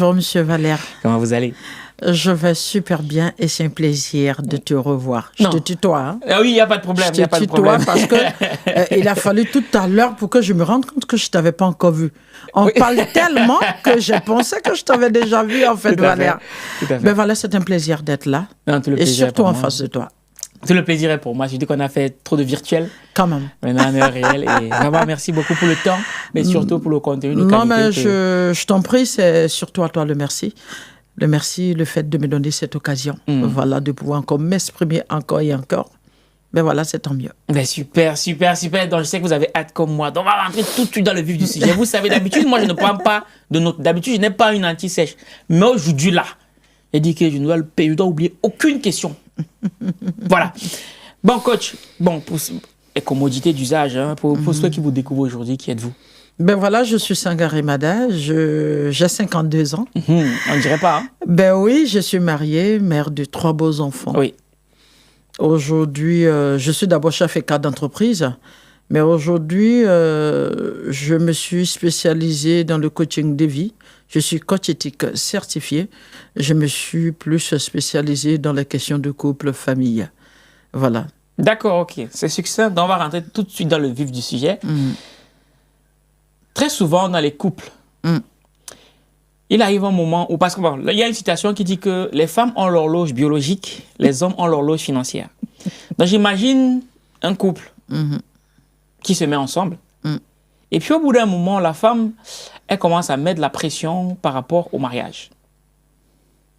Bonjour, Monsieur Valère. Comment vous allez? Je vais super bien et c'est un plaisir de te revoir. Je te tutoie. Hein? Ah oui, il n'y a pas de problème. Je te tutoie parce que il a fallu tout à l'heure pour que je me rende compte que je ne t'avais pas encore vu. On parle tellement que je pensais que je t'avais déjà vu, en fait, Valère. Mais voilà, c'est un plaisir d'être là. Non, et surtout en face de toi. Tout le plaisir est pour moi. Je dis qu'on a fait trop de virtuel. Quand même. Maintenant, on est réel. Et vraiment, merci beaucoup pour le temps, mais surtout pour le contenu de qualité. Non, mais je t'en prie, c'est surtout à toi le merci. Le merci, le fait de me donner cette occasion, voilà, de pouvoir encore m'exprimer encore et encore. Mais voilà, c'est tant mieux. Ben super, super, super. Donc, je sais que vous avez hâte comme moi. Donc, on va rentrer tout de suite dans le vif du sujet. Vous savez, d'habitude, moi, je ne prends pas de notes. D'habitude, je n'ai pas une anti-sèche. Mais aujourd'hui, là, j'ai dit que je dois oublier aucune question. Voilà. Bon, coach, bon, pour les commodités d'usage, hein, pour ceux qui vous découvrent aujourd'hui, qui êtes-vous? Ben voilà, je suis Sangaré Mada, j'ai 52 ans. On ne dirait pas. Hein? Ben oui, je suis mariée, mère de 3 beaux enfants. Oui. Aujourd'hui, je suis d'abord chef et cadre d'entreprise, mais aujourd'hui, je me suis spécialisée dans le coaching de vie. Je suis coach éthique certifié. Je me suis plus spécialisée dans les questions de couple, famille. Voilà. D'accord, ok. C'est succinct. Donc, on va rentrer tout de suite dans le vif du sujet. Très souvent, dans les couples, il arrive un moment où, parce que bon, il y a une citation qui dit que les femmes ont l'horloge biologique, les hommes ont l'horloge financière. Donc, j'imagine un couple qui se met ensemble. Et puis, au bout d'un moment, la femme, elle commence à mettre la pression par rapport au mariage.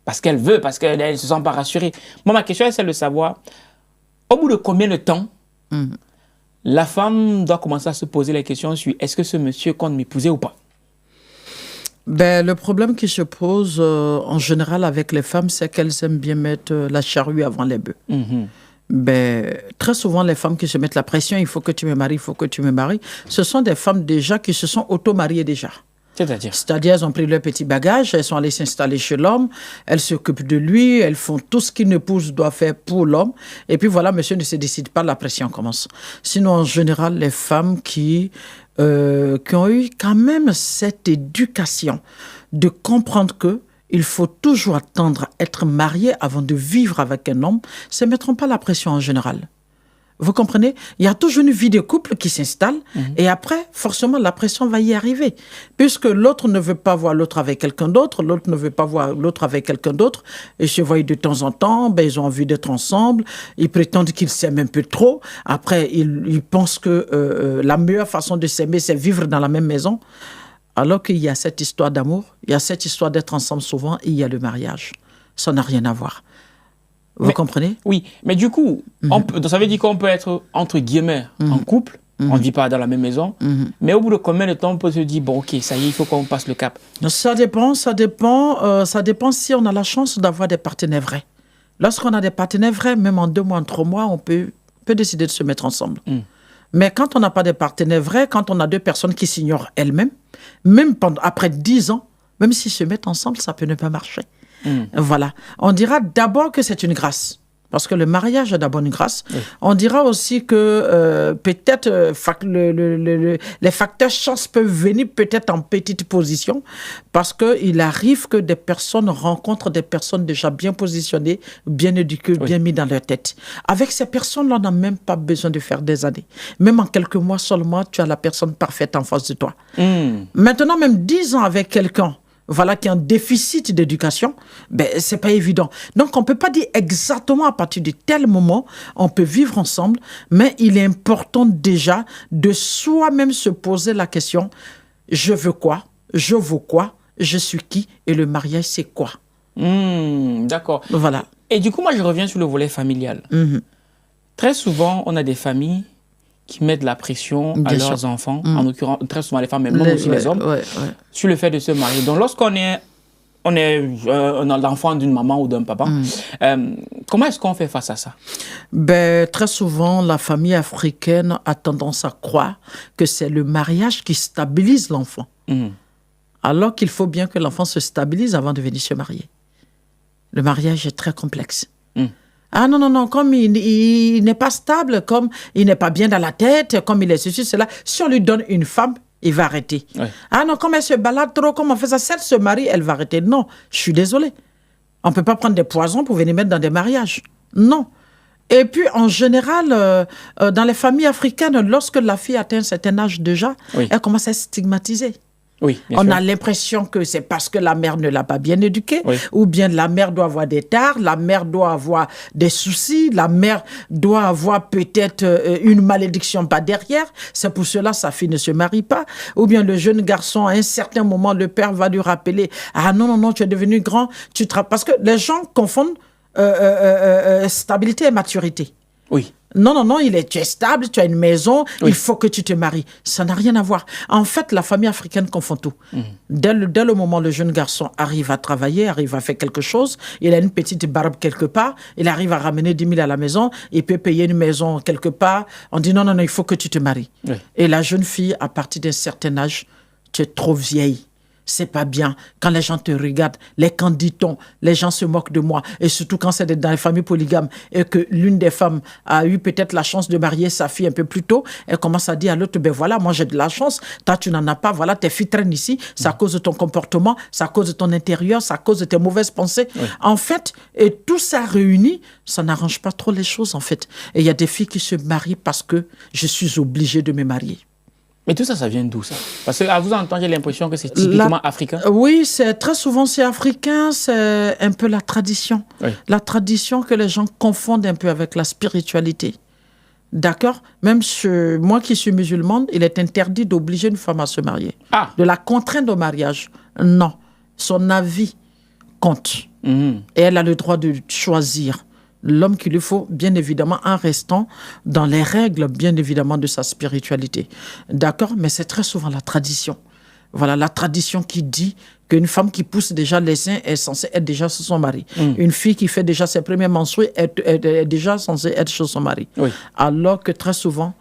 Parce qu'elle veut, parce qu'elle ne se sent pas rassurée. Moi, ma question est celle de savoir, au bout de combien de temps la femme doit commencer à se poser la question sur est-ce que ce monsieur compte m'épouser ou pas? Ben, le problème qui se pose en général avec les femmes, c'est qu'elles aiment bien mettre la charrue avant les bœufs. Ben, très souvent, les femmes qui se mettent la pression, il faut que tu me maries, il faut que tu me maries, ce sont des femmes déjà qui se sont auto-mariées déjà. C'est-à-dire, elles ont pris leur petit bagage, elles sont allées s'installer chez l'homme, elles s'occupent de lui, elles font tout ce qu'une épouse doit faire pour l'homme. Et puis voilà, monsieur ne se décide pas, la pression commence. Sinon, en général, les femmes qui ont eu quand même cette éducation de comprendre que il faut toujours attendre à être marié avant de vivre avec un homme, ne mettront pas la pression en général. Vous comprenez? Il y a toujours une vie de couple qui s'installe et après, forcément, la pression va y arriver. Puisque l'autre ne veut pas voir l'autre avec quelqu'un d'autre, l'autre ne veut pas voir l'autre avec quelqu'un d'autre, ils se voient de temps en temps, ben, ils ont envie d'être ensemble, ils prétendent qu'ils s'aiment un peu trop. Après, ils pensent que la meilleure façon de s'aimer, c'est vivre dans la même maison. Alors qu'il y a cette histoire d'amour, il y a cette histoire d'être ensemble souvent et il y a le mariage. Ça n'a rien à voir. Vous comprenez? Oui, mais du coup, ça veut dire qu'on peut être, entre guillemets, en couple, on ne vit pas dans la même maison, mais au bout de combien de temps on peut se dire, bon, ok, ça y est, il faut qu'on passe le cap? Ça dépend si on a la chance d'avoir des partenaires vrais. Lorsqu'on a des partenaires vrais, même en 2 mois, en 3 mois, on peut décider de se mettre ensemble. Mais quand on n'a pas de partenaires vrais, quand on a 2 personnes qui s'ignorent elles-mêmes, même après 10 ans, même s'ils se mettent ensemble, ça peut ne pas marcher. Voilà. On dira d'abord que c'est une grâce. Parce que le mariage est d'abord une grâce. On dira aussi que peut-être les facteurs chance peuvent venir peut-être en petite position parce qu'il arrive que des personnes rencontrent des personnes déjà bien positionnées, bien éduquées, bien mises dans leur tête. Avec ces personnes-là, on n'a même pas besoin de faire des années. Même en quelques mois seulement, tu as la personne parfaite en face de toi. Maintenant, même 10 ans avec quelqu'un, voilà, qui a un déficit d'éducation, ben, c'est pas évident. Donc, on peut pas dire exactement à partir de tel moment, on peut vivre ensemble, mais il est important déjà de soi-même se poser la question, je veux quoi? Je vaux quoi? Je suis qui? Et le mariage, c'est quoi? D'accord. Voilà. Et du coup, moi, je reviens sur le volet familial. Très souvent, on a des familles qui mettent de la pression à leurs enfants, en l'occurrence, très souvent les femmes, mais même aussi les hommes, sur le fait de se marier. Donc, lorsqu'on est l'enfant d'une maman ou d'un papa, comment est-ce qu'on fait face à ça? Ben, très souvent, la famille africaine a tendance à croire que c'est le mariage qui stabilise l'enfant. Alors qu'il faut bien que l'enfant se stabilise avant de venir se marier. Le mariage est très complexe. Ah non, non, non, comme il n'est pas stable, comme il n'est pas bien dans la tête, comme il est ceci, cela. Si on lui donne une femme, il va arrêter. Oui. Ah non, comme elle se balade trop, comme on fait ça, si elle se marie, elle va arrêter. Non, je suis désolée. On ne peut pas prendre des poisons pour venir mettre dans des mariages. Non. Et puis, en général, dans les familles africaines, lorsque la fille atteint un certain âge déjà, elle commence à être stigmatisée. Oui, on a l'impression que c'est parce que la mère ne l'a pas bien éduquée, ou bien la mère doit avoir des tares, la mère doit avoir des soucis, la mère doit avoir peut-être une malédiction par derrière. C'est pour cela que sa fille ne se marie pas. Ou bien le jeune garçon, à un certain moment, le père va lui rappeler « Ah non, non, non, tu es devenu grand. » Parce que les gens confondent stabilité et maturité. Oui. Non, non, non, tu es stable, tu as une maison, il faut que tu te maries. Ça n'a rien à voir. En fait, la famille africaine confond tout. Dès le moment où le jeune garçon arrive à travailler, arrive à faire quelque chose, il a une petite barbe quelque part, il arrive à ramener 10 000 à la maison, il peut payer une maison quelque part, on dit non, non, non, il faut que tu te maries. Et la jeune fille, à partir d'un certain âge, tu es trop vieille. C'est pas bien. Quand les gens te regardent, les candidats, les gens se moquent de moi. Et surtout quand c'est dans les familles polygames et que l'une des femmes a eu peut-être la chance de marier sa fille un peu plus tôt, elle commence à dire à l'autre, ben voilà, moi j'ai de la chance, toi tu n'en as pas, voilà, tes filles traînent ici, c'est à cause de ton comportement, c'est à cause de ton intérieur, c'est à cause de tes mauvaises pensées. En fait, et tout ça réuni, ça n'arrange pas trop les choses en fait. Et il y a des filles qui se marient parce que je suis obligée de me marier. Mais tout ça, ça vient d'où ça? Parce qu'à vous entendre, j'ai l'impression que c'est typiquement africain. Oui, très souvent c'est africain, c'est un peu la tradition. La tradition que les gens confondent un peu avec la spiritualité. D'accord? Même moi qui suis musulmane, il est interdit d'obliger une femme à se marier. De la contraindre au mariage. Non. Son avis compte. Et elle a le droit de choisir l'homme qu'il lui faut, bien évidemment, en restant dans les règles, bien évidemment, de sa spiritualité. D'accord? Mais c'est très souvent la tradition. Voilà, la tradition qui dit qu'une femme qui pousse déjà les seins est censée être déjà chez son mari. Une fille qui fait déjà ses premiers menstrues est déjà censée être chez son mari. Alors que très souvent,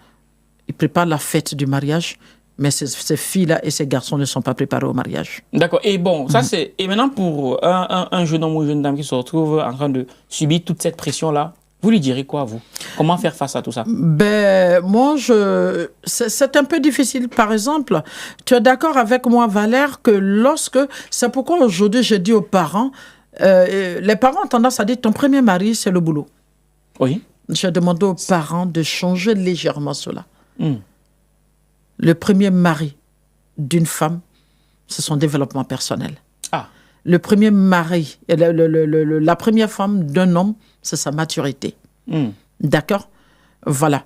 il prépare la fête du mariage, mais ces filles-là et ces garçons ne sont pas préparés au mariage. D'accord. Et bon, ça c'est... Et maintenant, pour un jeune homme ou une jeune dame qui se retrouve en train de subir toute cette pression-là, vous lui direz quoi, vous? Comment faire face à tout ça? Ben, moi, c'est un peu difficile. Par exemple, tu es d'accord avec moi, Valère, que c'est pourquoi aujourd'hui, je dis aux parents, les parents ont tendance à dire, ton premier mari, c'est le boulot. Oui. J'ai demandé aux parents de changer légèrement cela. Le premier mari d'une femme, c'est son développement personnel. Le premier mari, la première femme d'un homme, c'est sa maturité. D'accord? Voilà.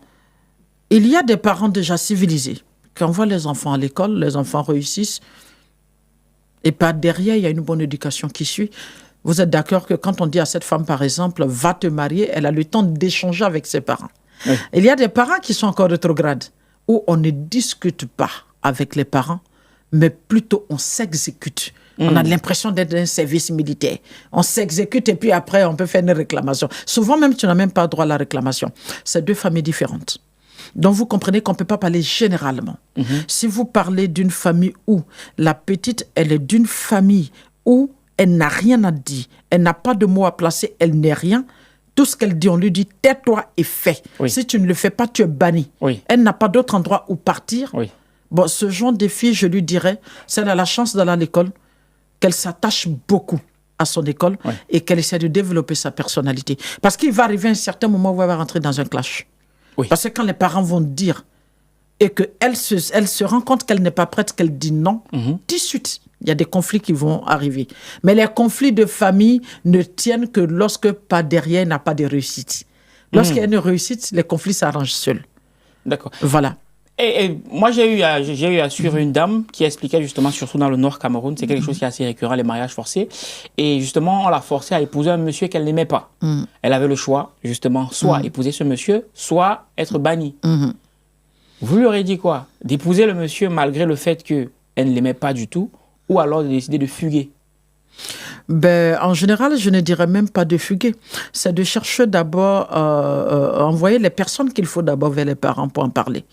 Il y a des parents déjà civilisés qui envoient les enfants à l'école, les enfants réussissent, et par derrière, il y a une bonne éducation qui suit. Vous êtes d'accord que quand on dit à cette femme, par exemple, va te marier, elle a le temps d'échanger avec ses parents. Il y a des parents qui sont encore rétrogrades, où on ne discute pas avec les parents, mais plutôt on s'exécute. On a l'impression d'être dans un service militaire. On s'exécute et puis après, on peut faire une réclamation. Souvent même, tu n'as même pas droit à la réclamation. C'est deux familles différentes. Donc, vous comprenez qu'on ne peut pas parler généralement. Si vous parlez d'une famille où la petite, elle est d'une famille où elle n'a rien à dire, elle n'a pas de mots à placer, elle n'est rien, tout ce qu'elle dit, on lui dit, tais-toi et fais. Si tu ne le fais pas, tu es banni. Elle n'a pas d'autre endroit où partir. Bon, ce genre de fille, je lui dirais, si elle a la chance d'aller à l'école, qu'elle s'attache beaucoup à son école et qu'elle essaie de développer sa personnalité. Parce qu'il va arriver un certain moment où elle va rentrer dans un clash. Parce que quand les parents vont dire et qu'elle se rend compte qu'elle n'est pas prête, qu'elle dit non, tout de suite, il y a des conflits qui vont arriver. Mais les conflits de famille ne tiennent que lorsque par derrière, il n'y a pas de réussite. Lorsqu'il y a une réussite, les conflits s'arrangent seuls. D'accord. Voilà. Et moi, j'ai eu à suivre une dame qui expliquait justement, surtout dans le Nord Cameroun, c'est quelque chose qui est assez récurrent, les mariages forcés. Et justement, on l'a forcée à épouser un monsieur qu'elle n'aimait pas. Elle avait le choix, justement, soit épouser ce monsieur, soit être bannie. Vous lui aurez dit quoi? D'épouser le monsieur malgré le fait qu'elle ne l'aimait pas du tout, ou alors de décider de fuguer? Ben, en général, je ne dirais même pas de fuguer. C'est de chercher d'abord, envoyer les personnes qu'il faut d'abord vers les parents pour en parler.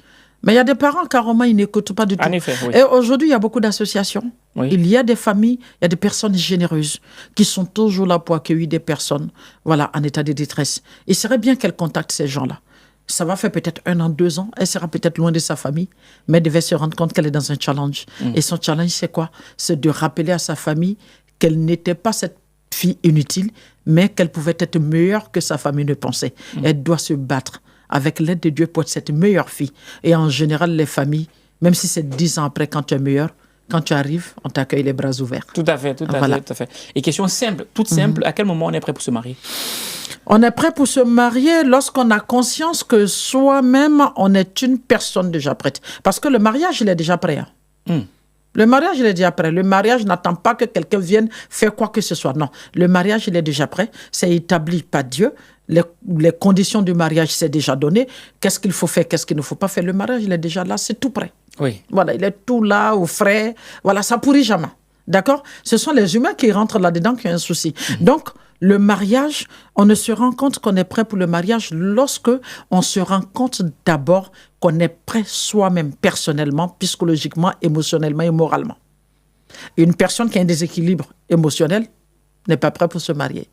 Mais il y a des parents, carrément, ils n'écoutent pas du tout. En effet, Et aujourd'hui, il y a beaucoup d'associations. Il y a des familles, il y a des personnes généreuses qui sont toujours là pour accueillir des personnes, voilà, en état de détresse. Il serait bien qu'elles contactent ces gens-là. Ça va faire peut-être 1 an, 2 ans. Elle sera peut-être loin de sa famille, mais elle devait se rendre compte qu'elle est dans un challenge. Et son challenge, c'est quoi? C'est de rappeler à sa famille qu'elle n'était pas cette fille inutile, mais qu'elle pouvait être meilleure que sa famille ne pensait. Elle doit se battre avec l'aide de Dieu pour être cette meilleure fille. Et en général, les familles, même si c'est 10 ans après, quand tu es meilleure, quand tu arrives, on t'accueille les bras ouverts. Tout à fait, tout à fait. Et question simple, toute simple, à quel moment on est prêt pour se marier? On est prêt pour se marier lorsqu'on a conscience que soi-même, on est une personne déjà prête. Parce que le mariage, il est déjà prêt. Le mariage, il est déjà prêt. Le mariage n'attend pas que quelqu'un vienne faire quoi que ce soit. Non, le mariage, il est déjà prêt. C'est établi par Dieu. Les conditions du mariage, c'est déjà donné. Qu'est-ce qu'il faut faire, qu'est-ce qu'il ne faut pas faire. Le mariage, il est déjà là, c'est tout prêt. Oui. Voilà, il est tout là, au frais. Voilà, ça pourrit jamais. D'accord? Ce sont les humains qui rentrent là-dedans qui ont un souci. Donc, le mariage, on ne se rend compte qu'on est prêt pour le mariage lorsque on se rend compte d'abord qu'on est prêt soi-même, personnellement, psychologiquement, émotionnellement et moralement. Une personne qui a un déséquilibre émotionnel n'est pas prête pour se marier.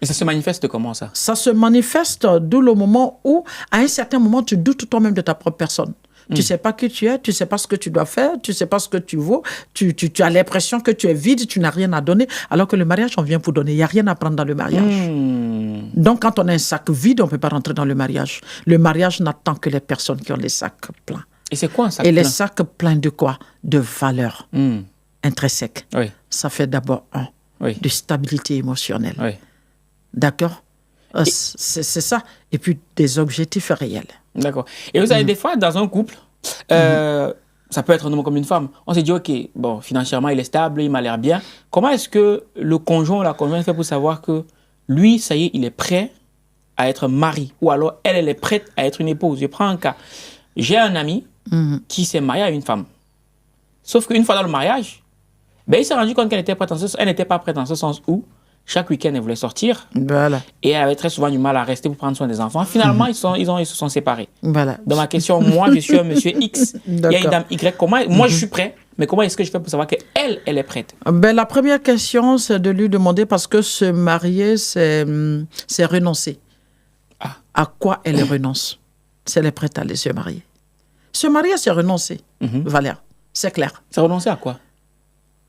Et ça se manifeste comment, ça? Ça se manifeste d'où le moment où, à un certain moment, tu doutes toi-même de ta propre personne. Tu ne sais pas qui tu es, tu ne sais pas ce que tu dois faire, tu ne sais pas ce que tu vaux, tu as l'impression que tu es vide, tu n'as rien à donner, alors que le mariage, on vient pour donner. Il n'y a rien à prendre dans le mariage. Donc, quand on a un sac vide, on ne peut pas rentrer dans le mariage. Le mariage n'attend que les personnes qui ont les sacs pleins. Et c'est quoi un sac plein? Et les sacs pleins de quoi? De valeurs intrinsèques. Oui. Ça fait d'abord de stabilité émotionnelle. Oui. D'accord? C'est ça. Et puis, des objectifs réels. D'accord. Et vous avez des fois, dans un couple, ça peut être un homme comme une femme, on s'est dit, OK, bon, financièrement, il est stable, il m'a l'air bien. Comment est-ce que le conjoint ou la conjointe fait pour savoir que lui, ça y est, il est prêt à être mari? Ou alors, elle est prête à être une épouse? Je prends un cas. J'ai un ami qui s'est marié à une femme. Sauf qu'une fois dans le mariage, il s'est rendu compte qu'elle n'était pas prête en ce sens où chaque week-end, elle voulait sortir. Voilà. Et elle avait très souvent du mal à rester pour prendre soin des enfants. Finalement, ils se sont séparés. Voilà. Dans ma question, moi, je suis un monsieur X. Il y a une dame Y. Moi, je suis prêt. Mais comment est-ce que je fais pour savoir qu'elle, elle est prête? La première question, c'est de lui demander, parce que se marier, c'est renoncer. À quoi elle renonce? Si elle est prête à aller se marier. Se marier, c'est renoncer, Valère. C'est clair. C'est renoncer à quoi?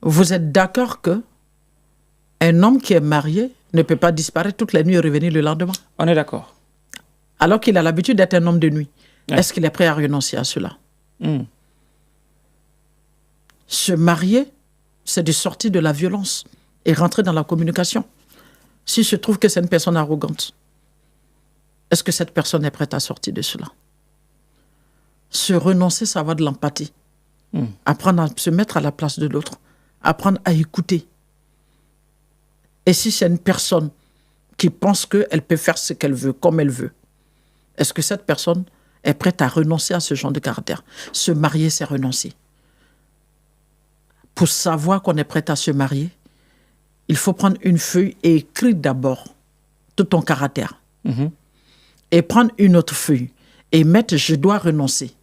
Vous êtes d'accord que un homme qui est marié ne peut pas disparaître toutes les nuits et revenir le lendemain? On est d'accord. Alors qu'il a l'habitude d'être un homme de nuit. Ouais. Est-ce qu'il est prêt à renoncer à cela? Se marier, c'est de sortir de la violence et rentrer dans la communication. S'il se trouve que c'est une personne arrogante, est-ce que cette personne est prête à sortir de cela? Se renoncer, ça va de l'empathie. Apprendre à se mettre à la place de l'autre. Apprendre à écouter. Et si c'est une personne qui pense qu'elle peut faire ce qu'elle veut, comme elle veut, est-ce que cette personne est prête à renoncer à ce genre de caractère? Se marier, c'est renoncer. Pour savoir qu'on est prête à se marier, il faut prendre une feuille et écrire d'abord tout ton caractère. Et prendre une autre feuille et mettre « je dois renoncer ».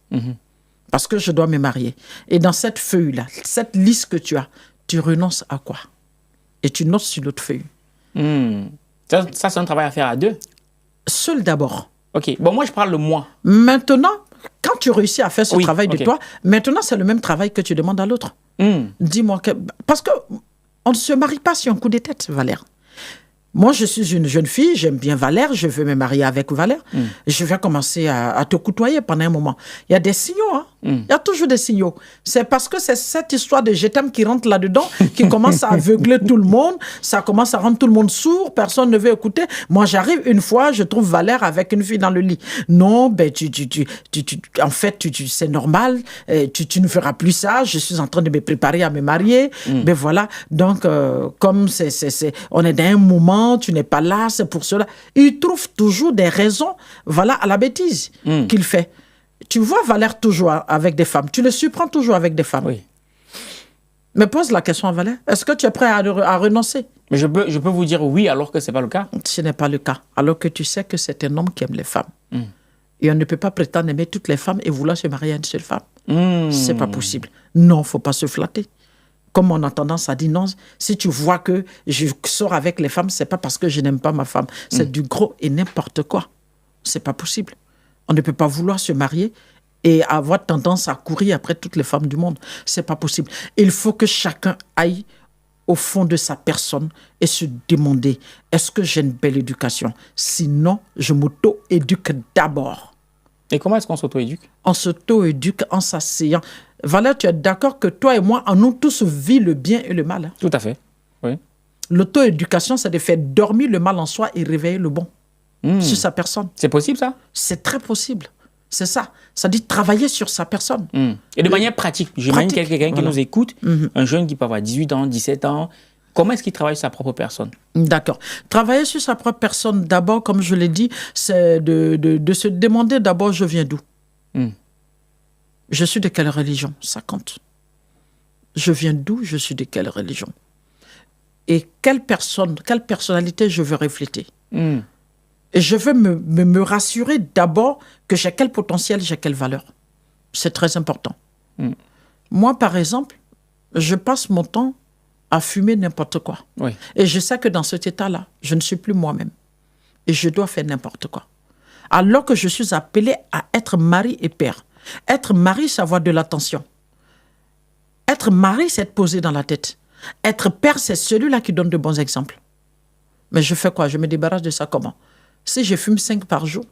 Parce que je dois me marier. Et dans cette feuille-là, cette liste que tu as, tu renonces à quoi? Et tu notes sur l'autre feuille. Ça, c'est un travail à faire à deux. Seul d'abord. OK. Bon, moi, je parle de moi. Maintenant, quand tu réussis à faire ce travail de toi, maintenant, c'est le même travail que tu demandes à l'autre. Dis-moi que... Parce qu'on ne se marie pas sur un coup de tête, Valère. Moi, je suis une jeune fille, j'aime bien Valère, je veux me marier avec Valère. Je vais commencer à te côtoyer pendant un moment. Il y a des signaux, hein? Il y a toujours des signaux. C'est parce que c'est cette histoire de je t'aime qui rentre là-dedans, qui commence à aveugler tout le monde, ça commence à rendre tout le monde sourd, personne ne veut écouter. Moi, j'arrive une fois, je trouve Valère avec une fille dans le lit. Non, en fait, c'est normal, tu ne feras plus ça, je suis en train de me préparer à me marier. Ben voilà, donc, comme on est dans un moment, tu n'es pas là, c'est pour cela. Il trouve toujours des raisons, voilà, à la bêtise qu'il fait. Tu vois Valère toujours avec des femmes. Tu le surprends toujours avec des femmes. Oui. Me pose la question à Valère. Est-ce que tu es prêt à renoncer? Mais je peux vous dire oui alors que ce n'est pas le cas. Ce n'est pas le cas. Alors que tu sais que c'est un homme qui aime les femmes. Et on ne peut pas prétendre aimer toutes les femmes et vouloir se marier à une seule femme. C'est pas possible. Non, il ne faut pas se flatter. Comme on a tendance à dire non, si tu vois que je sors avec les femmes, ce n'est pas parce que je n'aime pas ma femme. C'est du gros et n'importe quoi. Ce n'est pas possible. On ne peut pas vouloir se marier et avoir tendance à courir après toutes les femmes du monde. C'est pas possible. Il faut que chacun aille au fond de sa personne et se demander, est-ce que j'ai une belle éducation? Sinon, je m'auto-éduque d'abord. Et comment est-ce qu'on s'auto-éduque? On s'auto-éduque en s'asseyant. Valère, tu es d'accord que toi et moi, en nous tous vit le bien et le mal, hein? Tout à fait, oui. L'auto-éducation, c'est de faire dormir le mal en soi et réveiller le bon sur sa personne. C'est possible, ça? C'est très possible. C'est ça. Ça dit travailler sur sa personne. Et de manière pratique, j'imagine quelqu'un qui nous écoute, un jeune qui peut avoir 18 ans, 17 ans, comment est-ce qu'il travaille sur sa propre personne? D'accord. Travailler sur sa propre personne, d'abord, comme je l'ai dit, c'est de se demander d'abord, je viens d'où? Je suis de quelle religion? Ça compte. Je viens d'où? Je suis de quelle religion? Et quelle personnalité je veux refléter? Et je veux me rassurer d'abord que j'ai quel potentiel, j'ai quelle valeur. C'est très important. Moi, par exemple, je passe mon temps à fumer n'importe quoi. Oui. Et je sais que dans cet état-là, je ne suis plus moi-même. Et je dois faire n'importe quoi. Alors que je suis appelé à être mari et père. Être mari, c'est avoir de l'attention. Être mari, c'est être posé dans la tête. Être père, c'est celui-là qui donne de bons exemples. Mais je fais quoi? Je me débarrasse de ça comment? Si je fume 5 par jour,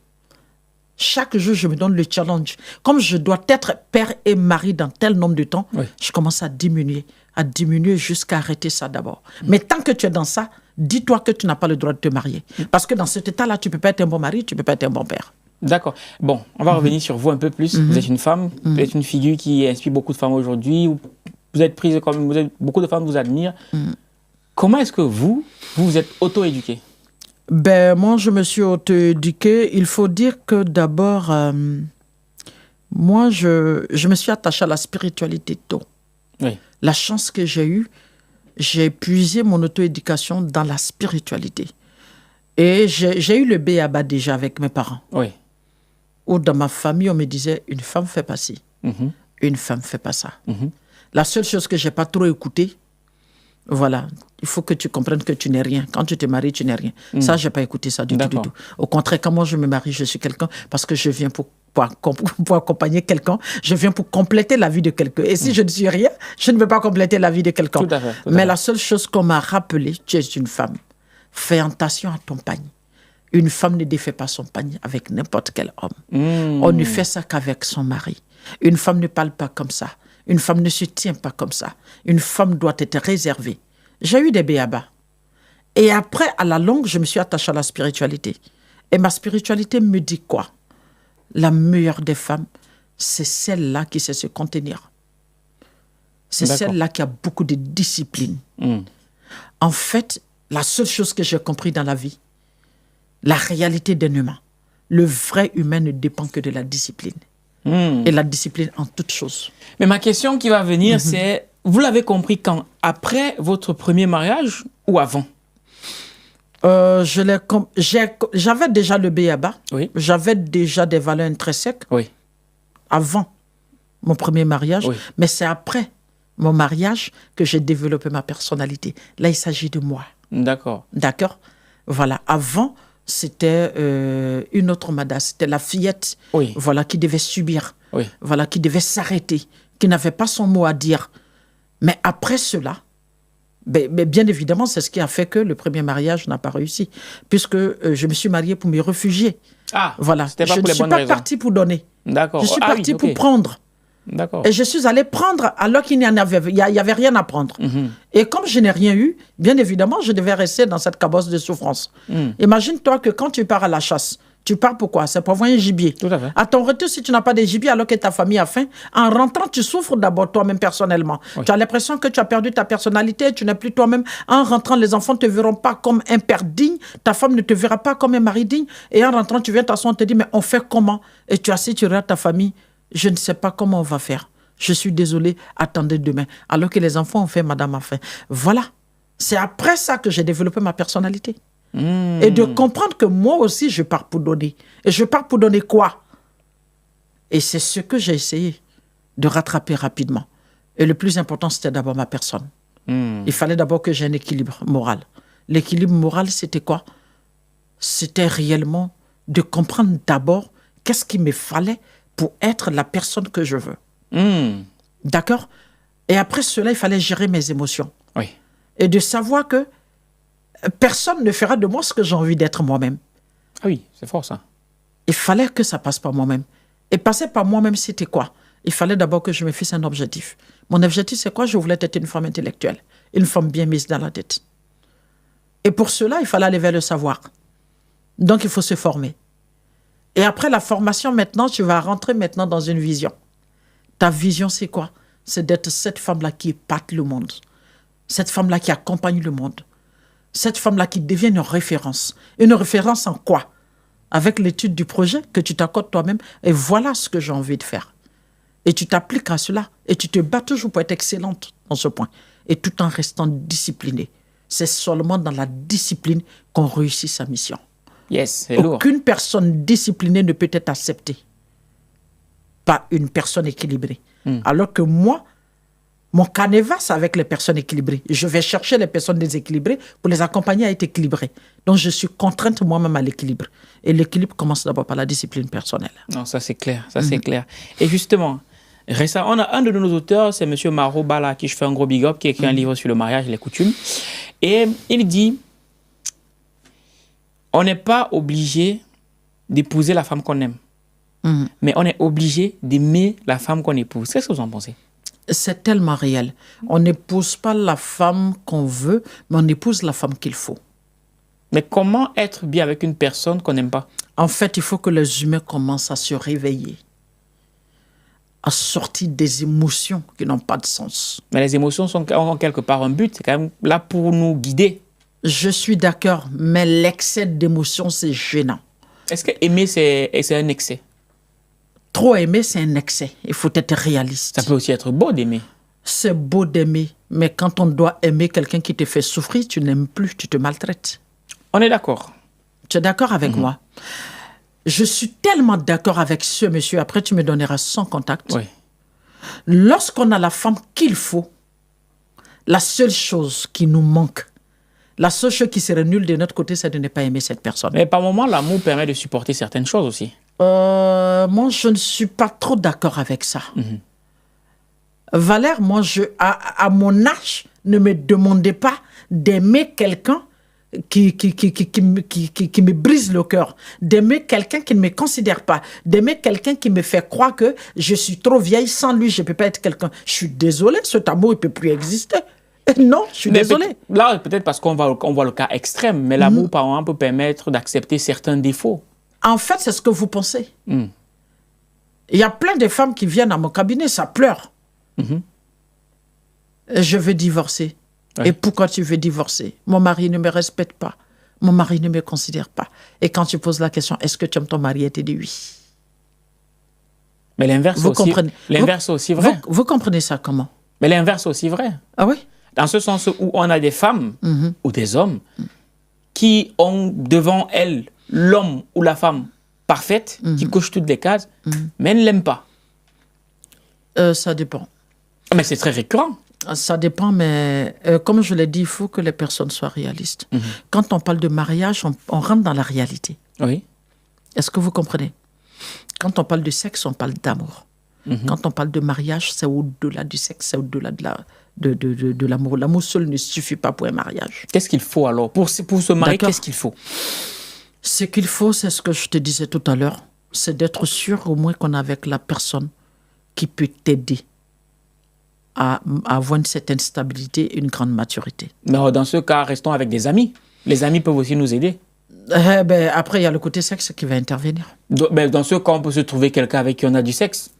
chaque jour, je me donne le challenge. Comme je dois être père et mari dans tel nombre de temps, je commence à diminuer jusqu'à arrêter ça d'abord. Mais tant que tu es dans ça, dis-toi que tu n'as pas le droit de te marier. Parce que dans cet état-là, tu ne peux pas être un bon mari, tu ne peux pas être un bon père. D'accord. Bon, on va revenir sur vous un peu plus. Vous êtes une femme, vous êtes une figure qui inspire beaucoup de femmes aujourd'hui. Vous êtes prise comme beaucoup de femmes vous admirent. Comment est-ce que vous êtes auto-éduquée? Ben, moi, je me suis auto-éduquée. Il faut dire que d'abord, moi, je me suis attachée à la spiritualité tôt. Oui. La chance que j'ai eue, j'ai puisé mon auto-éducation dans la spiritualité. Et j'ai eu le b.a.-ba déjà avec mes parents. Oui. Où dans ma famille, on me disait, une femme ne fait pas ci, une femme ne fait pas ça. La seule chose que je n'ai pas trop écoutée, voilà, il faut que tu comprennes que tu n'es rien. Quand tu te maries, tu n'es rien. Ça, je n'ai pas écouté ça du tout. Au contraire, quand moi je me marie, je suis quelqu'un parce que je viens pour accompagner quelqu'un, je viens pour compléter la vie de quelqu'un. Et si je ne suis rien, je ne veux pas compléter la vie de quelqu'un. Mais la seule chose qu'on m'a rappelé, tu es une femme. Fais attention à ton panier. Une femme ne défait pas son panier avec n'importe quel homme. On ne fait ça qu'avec son mari. Une femme ne parle pas comme ça. Une femme ne se tient pas comme ça. Une femme doit être réservée. J'ai eu des b.a.-ba. Et après, à la longue, je me suis attachée à la spiritualité. Et ma spiritualité me dit quoi? La meilleure des femmes, c'est celle-là qui sait se contenir. C'est celle-là qui a beaucoup de discipline. En fait, la seule chose que j'ai compris dans la vie, la réalité d'un humain, le vrai humain ne dépend que de la discipline. Et la discipline en toutes choses. Mais ma question qui va venir, c'est, vous l'avez compris quand? Après votre premier mariage ou avant? J'avais déjà le b.a.-ba. Oui. J'avais déjà des valeurs intrinsèques. Oui. Avant mon premier mariage. Oui. Mais c'est après mon mariage que j'ai développé ma personnalité. Là, il s'agit de moi. D'accord. D'accord? Voilà. Avant, c'était une autre madame. C'était la fillette, voilà, qui devait subir, voilà, qui devait s'arrêter, qui n'avait pas son mot à dire. Mais après cela, bien évidemment, c'est ce qui a fait que le premier mariage n'a pas réussi, puisque je me suis mariée pour me réfugier. Ah, voilà. Je ne suis pas partie pour donner. D'accord. Je suis partie pour prendre. D'accord. Et je suis allée prendre alors qu'il n'y avait rien à prendre. Et comme je n'ai rien eu, bien évidemment, je devais rester dans cette cabosse de souffrance. Imagine-toi que quand tu pars à la chasse, tu pars pourquoi? C'est pour avoir un gibier. Tout à fait. À ton retour, si tu n'as pas de gibier alors que ta famille a faim, en rentrant, tu souffres d'abord toi-même personnellement. Tu as l'impression que tu as perdu ta personnalité, tu n'es plus toi-même. En rentrant, les enfants ne te verront pas comme un père digne, ta femme ne te verra pas comme un mari digne. Et en rentrant, tu viens t'asseoir, on te dit, mais on fait comment? Et tu assis, tu regardes ta famille. Je ne sais pas comment on va faire. Je suis désolée, attendez demain. Alors que les enfants ont fait madame a faim. Voilà. C'est après ça que j'ai développé ma personnalité. Et de comprendre que moi aussi, je pars pour donner. Et je pars pour donner quoi? Et c'est ce que j'ai essayé de rattraper rapidement. Et le plus important, c'était d'abord ma personne. Il fallait d'abord que j'ai un équilibre moral. L'équilibre moral, c'était quoi? C'était réellement de comprendre d'abord qu'est-ce qu'il me fallait pour être la personne que je veux. D'accord? Et après cela, il fallait gérer mes émotions. Oui. Et de savoir que personne ne fera de moi ce que j'ai envie d'être moi-même. Ah oui, c'est fort ça. Il fallait que ça passe par moi-même. Et passer par moi-même, c'était quoi? Il fallait d'abord que je me fixe un objectif. Mon objectif, c'est quoi? Je voulais être une femme intellectuelle, une femme bien mise dans la tête. Et pour cela, il fallait aller vers le savoir. Donc, il faut se former. Et après la formation, maintenant, tu vas rentrer maintenant dans une vision. Ta vision, c'est quoi? C'est d'être cette femme-là qui épate le monde. Cette femme-là qui accompagne le monde. Cette femme-là qui devient une référence. Une référence en quoi? Avec l'étude du projet que tu t'accordes toi-même. Et voilà ce que j'ai envie de faire. Et tu t'appliques à cela. Et tu te bats toujours pour être excellente dans ce point. Et tout en restant disciplinée. C'est seulement dans la discipline qu'on réussit sa mission. Yes, c'est lourd. Aucune personne disciplinée ne peut être acceptée par une personne équilibrée. Alors que moi, mon canevas, c'est avec les personnes équilibrées. Je vais chercher les personnes déséquilibrées pour les accompagner à être équilibrées. Donc, je suis contrainte moi-même à l'équilibre. Et l'équilibre commence d'abord par la discipline personnelle. Non, ça c'est clair, ça c'est clair. Et justement, récemment, on a un de nos auteurs, c'est M. Maro Bala, à qui je fais un gros big up, qui a écrit un livre sur le mariage et les coutumes. Et il dit, on n'est pas obligé d'épouser la femme qu'on aime. Mais on est obligé d'aimer la femme qu'on épouse. Qu'est-ce que vous en pensez? C'est tellement réel. On n'épouse pas la femme qu'on veut, mais on épouse la femme qu'il faut. Mais comment être bien avec une personne qu'on n'aime pas? En fait, il faut que les humains commencent à se réveiller, à sortir des émotions qui n'ont pas de sens. Mais les émotions ont quelque part un but. C'est quand même là pour nous guider. Je suis d'accord, mais l'excès d'émotions, c'est gênant. Est-ce que aimer, c'est un excès? Trop aimer, c'est un excès. Il faut être réaliste. Ça peut aussi être beau d'aimer. C'est beau d'aimer, mais quand on doit aimer quelqu'un qui te fait souffrir, tu n'aimes plus, tu te maltraites. On est d'accord. Tu es d'accord avec moi? Je suis tellement d'accord avec ce monsieur. Après, tu me donneras son contact. Oui. Lorsqu'on a la femme qu'il faut, la seule chose qui nous manque, la seule chose qui serait nulle de notre côté, c'est de ne pas aimer cette personne. Mais par moments, l'amour permet de supporter certaines choses aussi. Moi, je ne suis pas trop d'accord avec ça. Valère, moi, à mon âge, ne me demandez pas d'aimer quelqu'un qui me brise le cœur, d'aimer quelqu'un qui ne me considère pas, d'aimer quelqu'un qui me fait croire que je suis trop vieille, sans lui, je ne peux pas être quelqu'un. Je suis désolé, cet amour, il ne peut plus exister. Non, je suis désolé. Là, peut-être parce qu'on voit le cas extrême, mais l'amour, par exemple, peut permettre d'accepter certains défauts. En fait, c'est ce que vous pensez. Il y a plein de femmes qui viennent à mon cabinet, ça pleure. Je veux divorcer. Ouais. Et pourquoi tu veux divorcer? Mon mari ne me respecte pas. Mon mari ne me considère pas. Et quand tu poses la question, est-ce que tu aimes ton mari? Elle te dit oui. Mais l'inverse est aussi vrai. Vous comprenez ça comment? Mais l'inverse est aussi vrai. Ah oui? Dans ce sens où on a des femmes ou des hommes qui ont devant elles l'homme ou la femme parfaite, qui coche toutes les cases, mais elles ne l'aiment pas. Ça dépend. Mais c'est très récurrent. Ça dépend, mais comme je l'ai dit, il faut que les personnes soient réalistes. Quand on parle de mariage, on rentre dans la réalité. Oui. Est-ce que vous comprenez? Quand on parle de sexe, on parle d'amour. Quand on parle de mariage, c'est au-delà du sexe, c'est au-delà de l'amour. L'amour seul ne suffit pas pour un mariage. Qu'est-ce qu'il faut alors? Pour se marier, qu'est-ce qu'il faut? Ce qu'il faut, c'est ce que je te disais tout à l'heure, c'est d'être sûr au moins qu'on est avec la personne qui peut t'aider à avoir une certaine stabilité, une grande maturité. Mais dans ce cas, restons avec des amis. Les amis peuvent aussi nous aider. Après, il y a le côté sexe qui va intervenir. Dans ce cas, on peut se trouver quelqu'un avec qui on a du sexe.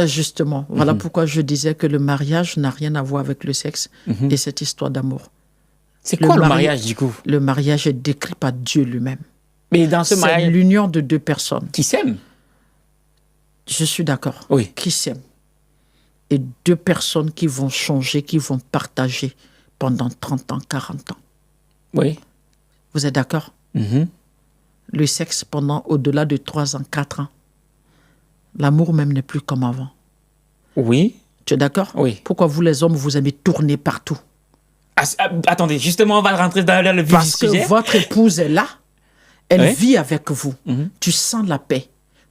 Justement, voilà pourquoi je disais que le mariage n'a rien à voir avec le sexe et cette histoire d'amour. C'est quoi le mariage, du coup? Le mariage est décrit par Dieu lui-même. Mais dans ce mariage... C'est l'union de deux personnes. Qui s'aiment? Je suis d'accord. Oui. Qui s'aiment. Et deux personnes qui vont changer, qui vont partager pendant 30 ans, 40 ans. Oui. Vous êtes d'accord? Le sexe pendant au-delà de 3 ans, 4 ans. L'amour même n'est plus comme avant. Oui. Tu es d'accord? Oui. Pourquoi vous, les hommes, vous aimez tourner partout? Attendez, justement, on va rentrer dans le vif du sujet. Parce que votre épouse est là, elle vit avec vous. Tu sens la paix.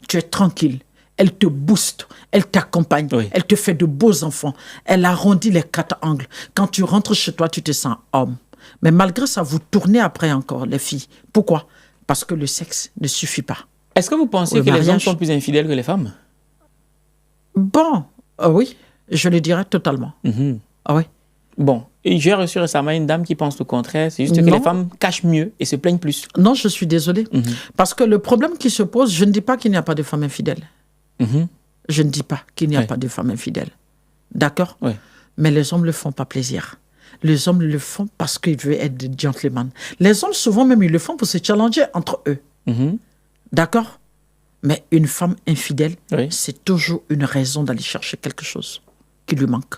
tu es tranquille. Elle te booste, elle t'accompagne, elle te fait de beaux enfants. Elle arrondit les 4 angles. Quand tu rentres chez toi, tu te sens homme. Mais malgré ça, vous tournez après encore, les filles. Pourquoi? Parce que le sexe ne suffit pas. Est-ce que vous pensez que les hommes sont plus infidèles que les femmes? Bon, oui, je le dirais totalement. Ah oui. Bon, et j'ai reçu récemment une dame qui pense le contraire. C'est juste que les femmes cachent mieux et se plaignent plus. Non, je suis désolée. Parce que le problème qui se pose, je ne dis pas qu'il n'y a pas de femmes infidèles. Je ne dis pas qu'il n'y a pas de femmes infidèles. D'accord? Mais les hommes ne le font pas plaisir. Les hommes le font parce qu'ils veulent être des gentlemen. Les hommes, souvent même, ils le font pour se challenger entre eux. D'accord? Mais une femme infidèle, c'est toujours une raison d'aller chercher quelque chose qui lui manque.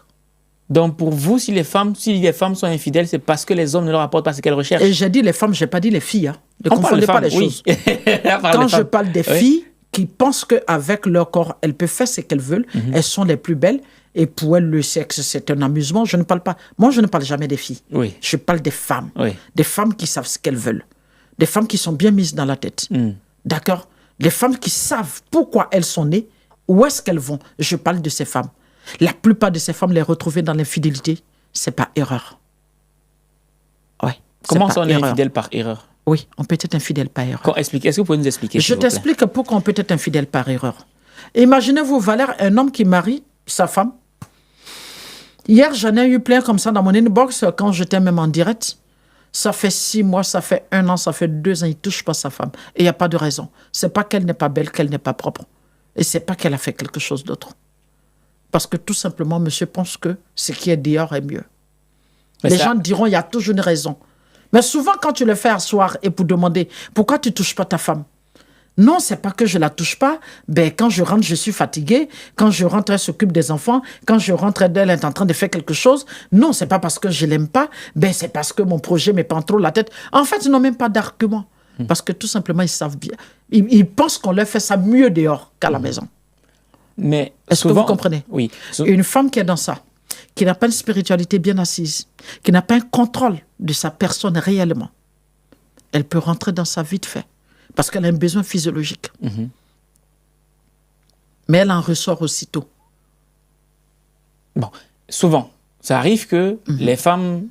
Donc pour vous, si les femmes sont infidèles, c'est parce que les hommes ne leur apportent pas ce qu'elles recherchent. Et j'ai dit les femmes, je n'ai pas dit les filles. Hein. Ne confondez pas les choses. Quand je parle des filles qui pensent qu'avec leur corps, elles peuvent faire ce qu'elles veulent, elles sont les plus belles, et pour elles, le sexe, c'est un amusement. Je ne parle pas. Moi, je ne parle jamais des filles. Je parle des femmes. Des femmes qui savent ce qu'elles veulent. Des femmes qui sont bien mises dans la tête. D'accord? Des femmes qui savent pourquoi elles sont nées, où est-ce qu'elles vont. Je parle de ces femmes. La plupart de ces femmes, les retrouver dans l'infidélité, c'est pas erreur. Comment on est infidèle par erreur? Oui, on peut être infidèle par erreur. Est-ce que vous pouvez nous expliquer? Je t'explique pourquoi on peut être infidèle par erreur. Imaginez-vous, Valère, un homme qui marie sa femme. Hier, j'en ai eu plein comme ça dans mon inbox quand j'étais même en direct. Ça fait 6 mois, ça fait 1 an, ça fait 2 ans, il ne touche pas sa femme. Et il n'y a pas de raison. Ce n'est pas qu'elle n'est pas belle, qu'elle n'est pas propre. Et ce n'est pas qu'elle a fait quelque chose d'autre. Parce que tout simplement, monsieur pense que ce qui est dehors est mieux. Mais les gens diront, il y a toujours une raison. Mais souvent, quand tu le fais asseoir et pour demander, pourquoi tu ne touches pas ta femme? Non, ce n'est pas que je ne la touche pas. Ben, quand je rentre, je suis fatiguée. Quand je rentre, elle s'occupe des enfants. Quand je rentre, elle est en train de faire quelque chose. Non, ce n'est pas parce que je ne l'aime pas. Ben, c'est parce que mon projet me prend trop la tête. En fait, ils n'ont même pas d'argument. Parce que tout simplement, ils savent bien. Ils pensent qu'on leur fait ça mieux dehors qu'à la maison. Mais est-ce que vous comprenez? Oui. Une femme qui est dans ça, qui n'a pas une spiritualité bien assise, qui n'a pas un contrôle de sa personne réellement, elle peut rentrer dans ça vite fait. Parce qu'elle a un besoin physiologique. Mais elle en ressort aussitôt. Bon, souvent, ça arrive que les femmes,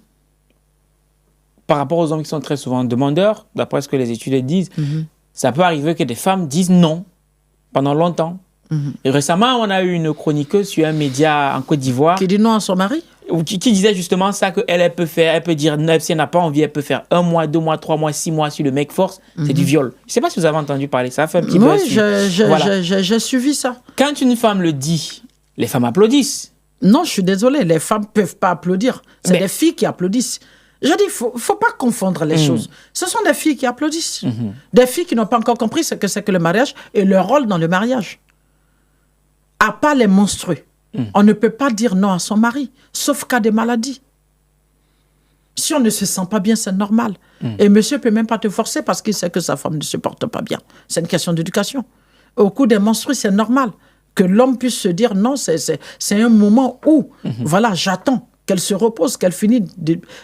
par rapport aux hommes qui sont très souvent demandeurs, d'après ce que les études disent, ça peut arriver que des femmes disent non pendant longtemps. Et récemment, on a eu une chroniqueuse sur un média en Côte d'Ivoire. Qui dit non à son mari? Qui disait justement ça, qu'elle peut faire, elle peut dire, si elle n'a pas envie, elle peut faire 1 mois, 2 mois, 3 mois, 6 mois, si le mec force, c'est du viol. Je ne sais pas si vous avez entendu parler, ça fait un petit peu. Oui, j'ai suivi ça. Quand une femme le dit, les femmes applaudissent. Non, je suis désolée, les femmes ne peuvent pas applaudir. C'est des filles qui applaudissent. Je dis, il ne faut pas confondre les choses. Ce sont des filles qui applaudissent. Des filles qui n'ont pas encore compris ce que c'est que le mariage et leur rôle dans le mariage. À part les monstrueux, on ne peut pas dire non à son mari, sauf cas de maladie. Si on ne se sent pas bien, c'est normal. Et monsieur ne peut même pas te forcer parce qu'il sait que sa femme ne se porte pas bien. C'est une question d'éducation. Au coup des monstrueux, c'est normal que l'homme puisse se dire non, c'est un moment où, voilà, j'attends qu'elle se repose, qu'elle finisse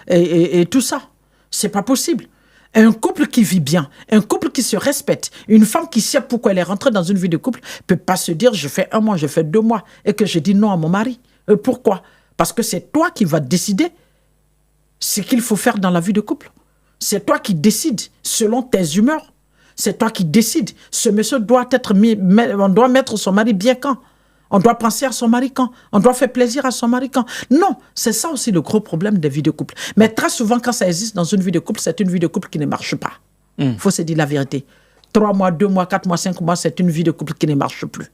et tout ça. C'est pas possible. Un couple qui vit bien, un couple qui se respecte, une femme qui sait pourquoi elle est rentrée dans une vie de couple, ne peut pas se dire je fais 1 mois, je fais 2 mois et que je dis non à mon mari. Pourquoi? Parce que c'est toi qui vas décider ce qu'il faut faire dans la vie de couple. C'est toi qui décides selon tes humeurs. C'est toi qui décides. Ce monsieur doit être on doit mettre son mari bien quand? On doit penser à son mari quand? On doit faire plaisir à son mari quand? Non, c'est ça aussi le gros problème des vies de couple. Mais très souvent, quand ça existe dans une vie de couple, c'est une vie de couple qui ne marche pas. Il faut se dire la vérité. 3 mois, 2 mois, 4 mois, 5 mois, c'est une vie de couple qui ne marche plus.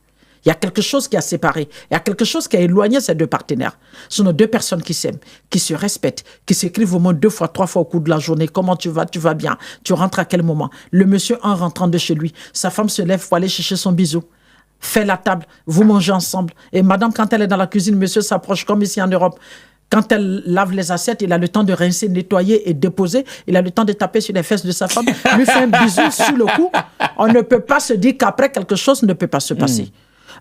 Il y a quelque chose qui a séparé. Il y a quelque chose qui a éloigné ces 2 partenaires. Ce sont 2 personnes qui s'aiment, qui se respectent, qui s'écrivent au moins 2 fois, 3 fois au cours de la journée. Comment tu vas? Tu vas bien? Tu rentres à quel moment? Le monsieur, en rentrant de chez lui, sa femme se lève pour aller chercher son bisou. Fait la table, vous mangez ensemble. Et madame, quand elle est dans la cuisine, monsieur s'approche comme ici en Europe. Quand elle lave les assiettes, il a le temps de rincer, nettoyer et déposer. Il a le temps de taper sur les fesses de sa femme, lui fait un bisou sur le cou. On ne peut pas se dire qu'après, quelque chose ne peut pas se passer.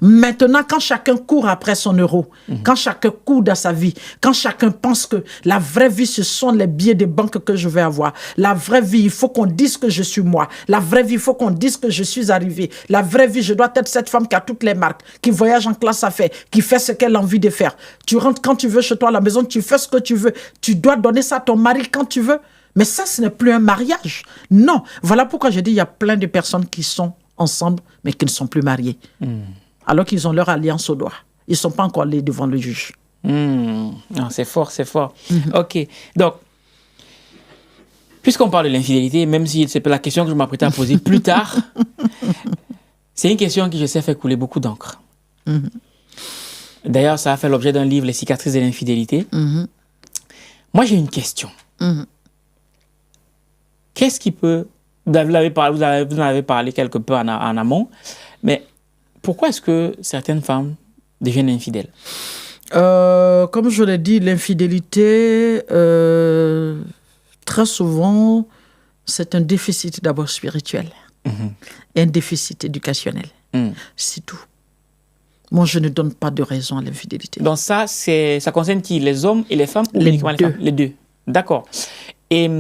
Maintenant, quand chacun court après son euro, quand chacun court dans sa vie, quand chacun pense que la vraie vie, ce sont les billets de banque que je vais avoir. La vraie vie, il faut qu'on dise que je suis moi. La vraie vie, il faut qu'on dise que je suis arrivé. La vraie vie, je dois être cette femme qui a toutes les marques, qui voyage en classe à faire, qui fait ce qu'elle a envie de faire. Tu rentres quand tu veux chez toi à la maison, tu fais ce que tu veux. Tu dois donner ça à ton mari quand tu veux. Mais ça, ce n'est plus un mariage. Non. Voilà pourquoi je dis il y a plein de personnes qui sont ensemble, mais qui ne sont plus mariés. Alors qu'ils ont leur alliance au doigt. Ils ne sont pas encore allés devant le juge. Non, c'est fort, c'est fort. OK. Donc, puisqu'on parle de l'infidélité, même si c'est la question que je m'apprêtais à poser plus tard, c'est une question qui, je sais, fait couler beaucoup d'encre. D'ailleurs, ça a fait l'objet d'un livre, Les cicatrices de l'infidélité. Moi, j'ai une question. Qu'est-ce qui peut... Vous en avez parlé quelque peu en amont, mais pourquoi est-ce que certaines femmes deviennent infidèles? Comme je l'ai dit, l'infidélité, très souvent, c'est un déficit d'abord spirituel, et un déficit éducationnel. C'est tout. Moi, je ne donne pas de raison à l'infidélité. Donc ça concerne qui? Les hommes et les femmes ou uniquement les femmes? Les deux. D'accord. Et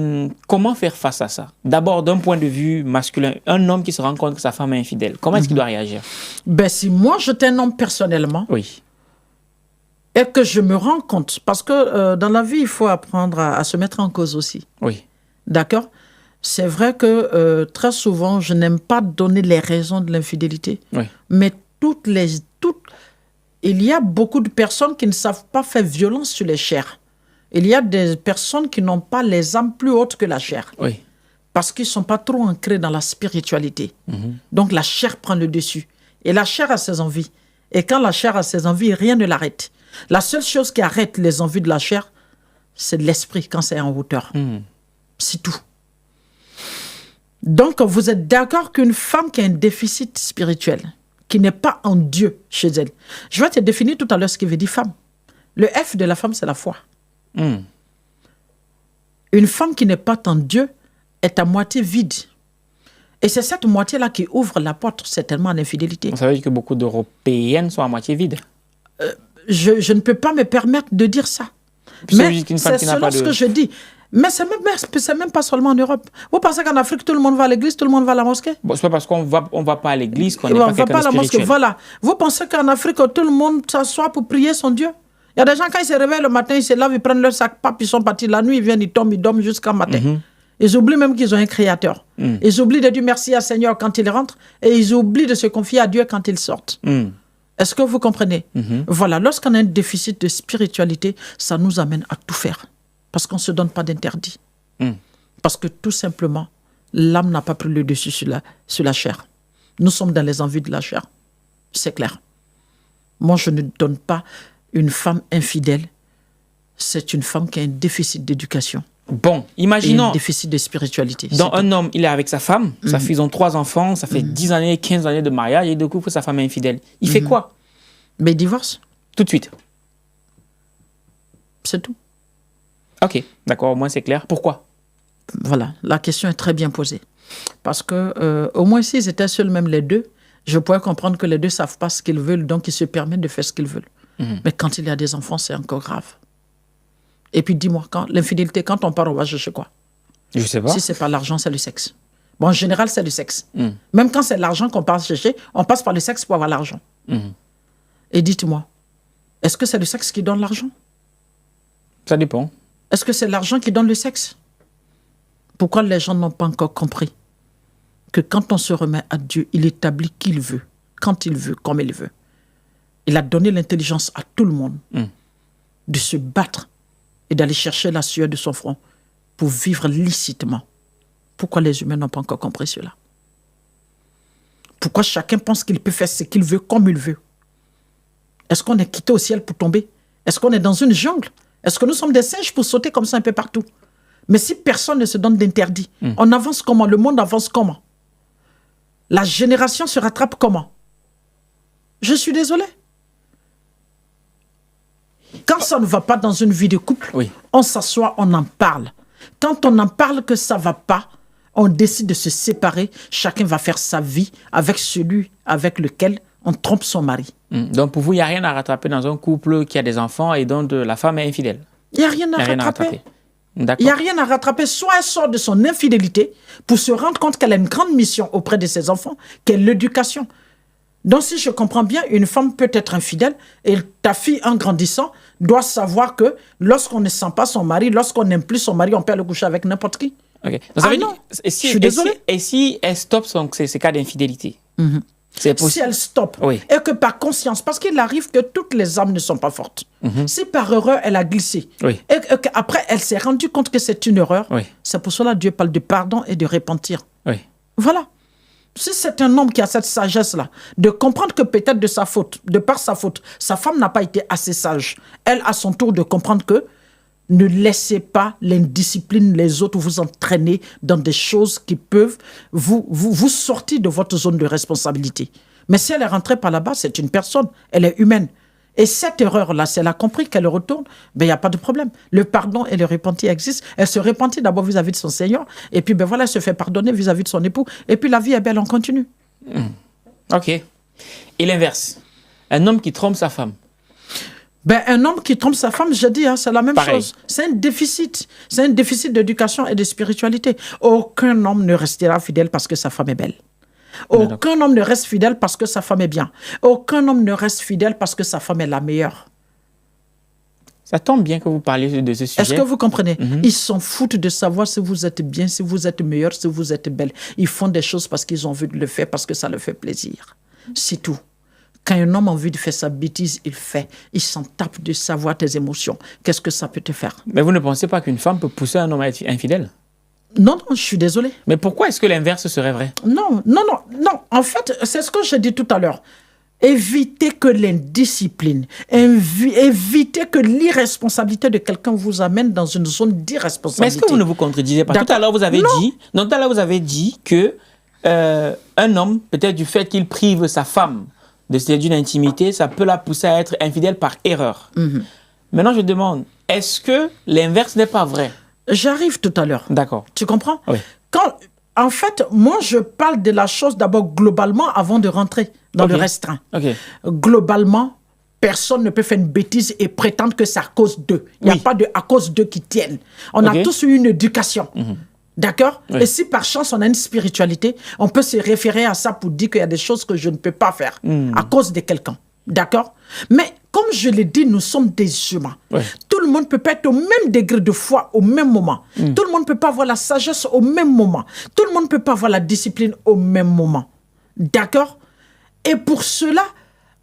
comment faire face à ça? D'abord, d'un point de vue masculin, un homme qui se rend compte que sa femme est infidèle, comment est-ce qu'il doit réagir? Ben, si moi, j'étais un homme personnellement, oui, et que je me rends compte, parce que dans la vie, il faut apprendre à se mettre en cause aussi. Oui. D'accord? C'est vrai que très souvent, je n'aime pas donner les raisons de l'infidélité, mais il y a beaucoup de personnes qui ne savent pas faire violence sur les chairs. Il y a des personnes qui n'ont pas les âmes plus hautes que la chair. Oui. Parce qu'ils ne sont pas trop ancrés dans la spiritualité. Donc la chair prend le dessus. Et la chair a ses envies. Et quand la chair a ses envies, rien ne l'arrête. La seule chose qui arrête les envies de la chair, c'est de l'esprit quand c'est en hauteur. C'est tout. Donc vous êtes d'accord qu'une femme qui a un déficit spirituel, qui n'est pas en Dieu chez elle. Je vais te définir tout à l'heure ce qui veut dire femme. Le F de la femme, c'est la foi. Une femme qui n'est pas en Dieu est à moitié vide. Et c'est cette moitié-là qui ouvre la porte certainement à l'infidélité. Ça veut dire que beaucoup d'Européennes sont à moitié vides. Je ne peux pas me permettre de dire ça. Mais c'est selon ce que je dis. Mais c'est même pas seulement en Europe. Vous pensez qu'en Afrique, tout le monde va à l'église, tout le monde va à la mosquée? Bon, c'est pas parce qu'on va pas à l'église qu'on n'est pas quelqu'un de spirituel. On va pas à la mosquée, voilà. Vous pensez qu'en Afrique, tout le monde s'assoit pour prier son Dieu? Il y a des gens, quand ils se réveillent le matin, ils se lavent, ils prennent leur sac, pape, ils sont partis. La nuit, ils viennent, ils dorment jusqu'à matin. Ils oublient même qu'ils ont un créateur. Ils oublient de dire merci à Seigneur quand ils rentrent et ils oublient de se confier à Dieu quand ils sortent. Est-ce que vous comprenez? Voilà, lorsqu'on a un déficit de spiritualité, ça nous amène à tout faire. Parce qu'on ne se donne pas d'interdit. Parce que tout simplement, l'âme n'a pas pris le dessus sur la chair. Nous sommes dans les envies de la chair. C'est clair. Moi, je ne donne pas une femme infidèle. C'est une femme qui a un déficit d'éducation. Bon, imaginons... Et un déficit de spiritualité. Donc, un homme, il est avec sa femme, sa fille, ils ont 3 enfants, ça fait 10 années, 15 années de mariage, et du coup, sa femme est infidèle. Il fait quoi? Mais il divorce. Tout de suite. C'est tout. Ok, d'accord, au moins c'est clair. Pourquoi? Voilà, la question est très bien posée. Parce que, au moins s'ils étaient seuls, même les deux, je pourrais comprendre que les deux ne savent pas ce qu'ils veulent, donc ils se permettent de faire ce qu'ils veulent. Mais quand il y a des enfants, c'est encore grave. Et puis dis-moi, l'infidélité, quand on part, on va chercher quoi? Je sais pas. Si ce n'est pas l'argent, c'est le sexe. Bon, en général, c'est le sexe. Même quand c'est l'argent qu'on part chercher, on passe par le sexe pour avoir l'argent. Et dites-moi, est-ce que c'est le sexe qui donne l'argent? Ça dépend. Est-ce que c'est l'argent qui donne le sexe? Pourquoi les gens n'ont pas encore compris que quand on se remet à Dieu, il établit qui il veut, quand il veut, comme il veut. Il a donné l'intelligence à tout le monde de se battre et d'aller chercher la sueur de son front pour vivre licitement. Pourquoi les humains n'ont pas encore compris cela? Pourquoi chacun pense qu'il peut faire ce qu'il veut comme il veut? Est-ce qu'on est quitté au ciel pour tomber? Est-ce qu'on est dans une jungle? Est-ce que nous sommes des singes pour sauter comme ça un peu partout? Mais si personne ne se donne d'interdit, on avance comment? Le monde avance comment? La génération se rattrape comment? Je suis désolé. Quand ça ne va pas dans une vie de couple, on s'assoit, on en parle. Quand on en parle que ça ne va pas, on décide de se séparer. Chacun va faire sa vie avec celui avec lequel on trompe son mari. Donc pour vous, il n'y a rien à rattraper dans un couple qui a des enfants et dont la femme est infidèle. Il n'y a rien à rattraper. Il n'y a rien à rattraper. Soit elle sort de son infidélité pour se rendre compte qu'elle a une grande mission auprès de ses enfants, qu'est l'éducation. Donc si je comprends bien, une femme peut être infidèle et ta fille, en grandissant, doit savoir que lorsqu'on ne sent pas son mari, lorsqu'on n'aime plus son mari, on peut le coucher avec n'importe qui. Okay. Donc, ça veut dire, je suis désolé. Et si elle stoppe ces cas d'infidélité, c'est possible. Si elle stoppe, et que par conscience, parce qu'il arrive que toutes les âmes ne sont pas fortes. Si par erreur elle a glissé, et qu'après elle s'est rendue compte que c'est une erreur, c'est pour cela que Dieu parle de pardon et de repentir. Voilà. Si c'est un homme qui a cette sagesse-là, de comprendre que peut-être de sa faute, de par sa faute, sa femme n'a pas été assez sage, elle, à son tour, de comprendre que ne laissez pas l'indiscipline, les autres, vous entraîner dans des choses qui peuvent vous sortir de votre zone de responsabilité. Mais si elle est rentrée par là-bas, c'est une personne, elle est humaine. Et cette erreur-là, si elle a compris qu'elle retourne, ben il n'y a pas de problème. Le pardon et le repentir existent. Elle se repentit d'abord vis-à-vis de son Seigneur, et puis ben voilà, elle se fait pardonner vis-à-vis de son époux, et puis la vie est belle, on continue. Ok. Et l'inverse, un homme qui trompe sa femme. Ben, un homme qui trompe sa femme, je dis, c'est la même chose. C'est un déficit. C'est un déficit d'éducation et de spiritualité. Aucun homme ne restera fidèle parce que sa femme est belle. Aucun homme ne reste fidèle parce que sa femme est bien. Aucun homme ne reste fidèle parce que sa femme est la meilleure. Ça tombe bien que vous parliez de ce sujet. Est-ce que vous comprenez? Ils s'en foutent de savoir si vous êtes bien, si vous êtes meilleur, si vous êtes belle. Ils font des choses parce qu'ils ont envie de le faire, parce que ça leur fait plaisir. C'est tout. Quand un homme a envie de faire sa bêtise, il fait. Il s'en tape de savoir tes émotions. Qu'est-ce que ça peut te faire? Mais vous ne pensez pas qu'une femme peut pousser un homme à être infidèle? Non, je suis désolée. Mais pourquoi est-ce que l'inverse serait vrai? Non. En fait, c'est ce que j'ai dit tout à l'heure. Évitez que l'indiscipline, évitez que l'irresponsabilité de quelqu'un vous amène dans une zone d'irresponsabilité. Mais est-ce que vous ne vous contredisez pas? Tout à l'heure, vous avez dit que un homme, peut-être du fait qu'il prive sa femme d'une intimité, ça peut la pousser à être infidèle par erreur. Maintenant, je demande, est-ce que l'inverse n'est pas vrai? J'arrive tout à l'heure. D'accord. Tu comprends? Oui. En fait, moi, je parle de la chose d'abord globalement avant de rentrer dans le restreint. Globalement, personne ne peut faire une bêtise et prétendre que c'est à cause d'eux. Il n'y a pas de à cause d'eux qui tiennent. On a tous eu une éducation. D'accord? Et si par chance on a une spiritualité, on peut se référer à ça pour dire qu'il y a des choses que je ne peux pas faire à cause de quelqu'un. D'accord? Mais comme je l'ai dit, nous sommes des humains. Tout le monde ne peut pas être au même degré de foi au même moment. Tout le monde ne peut pas avoir la sagesse au même moment. Tout le monde ne peut pas avoir la discipline au même moment. D'accord? Et pour cela,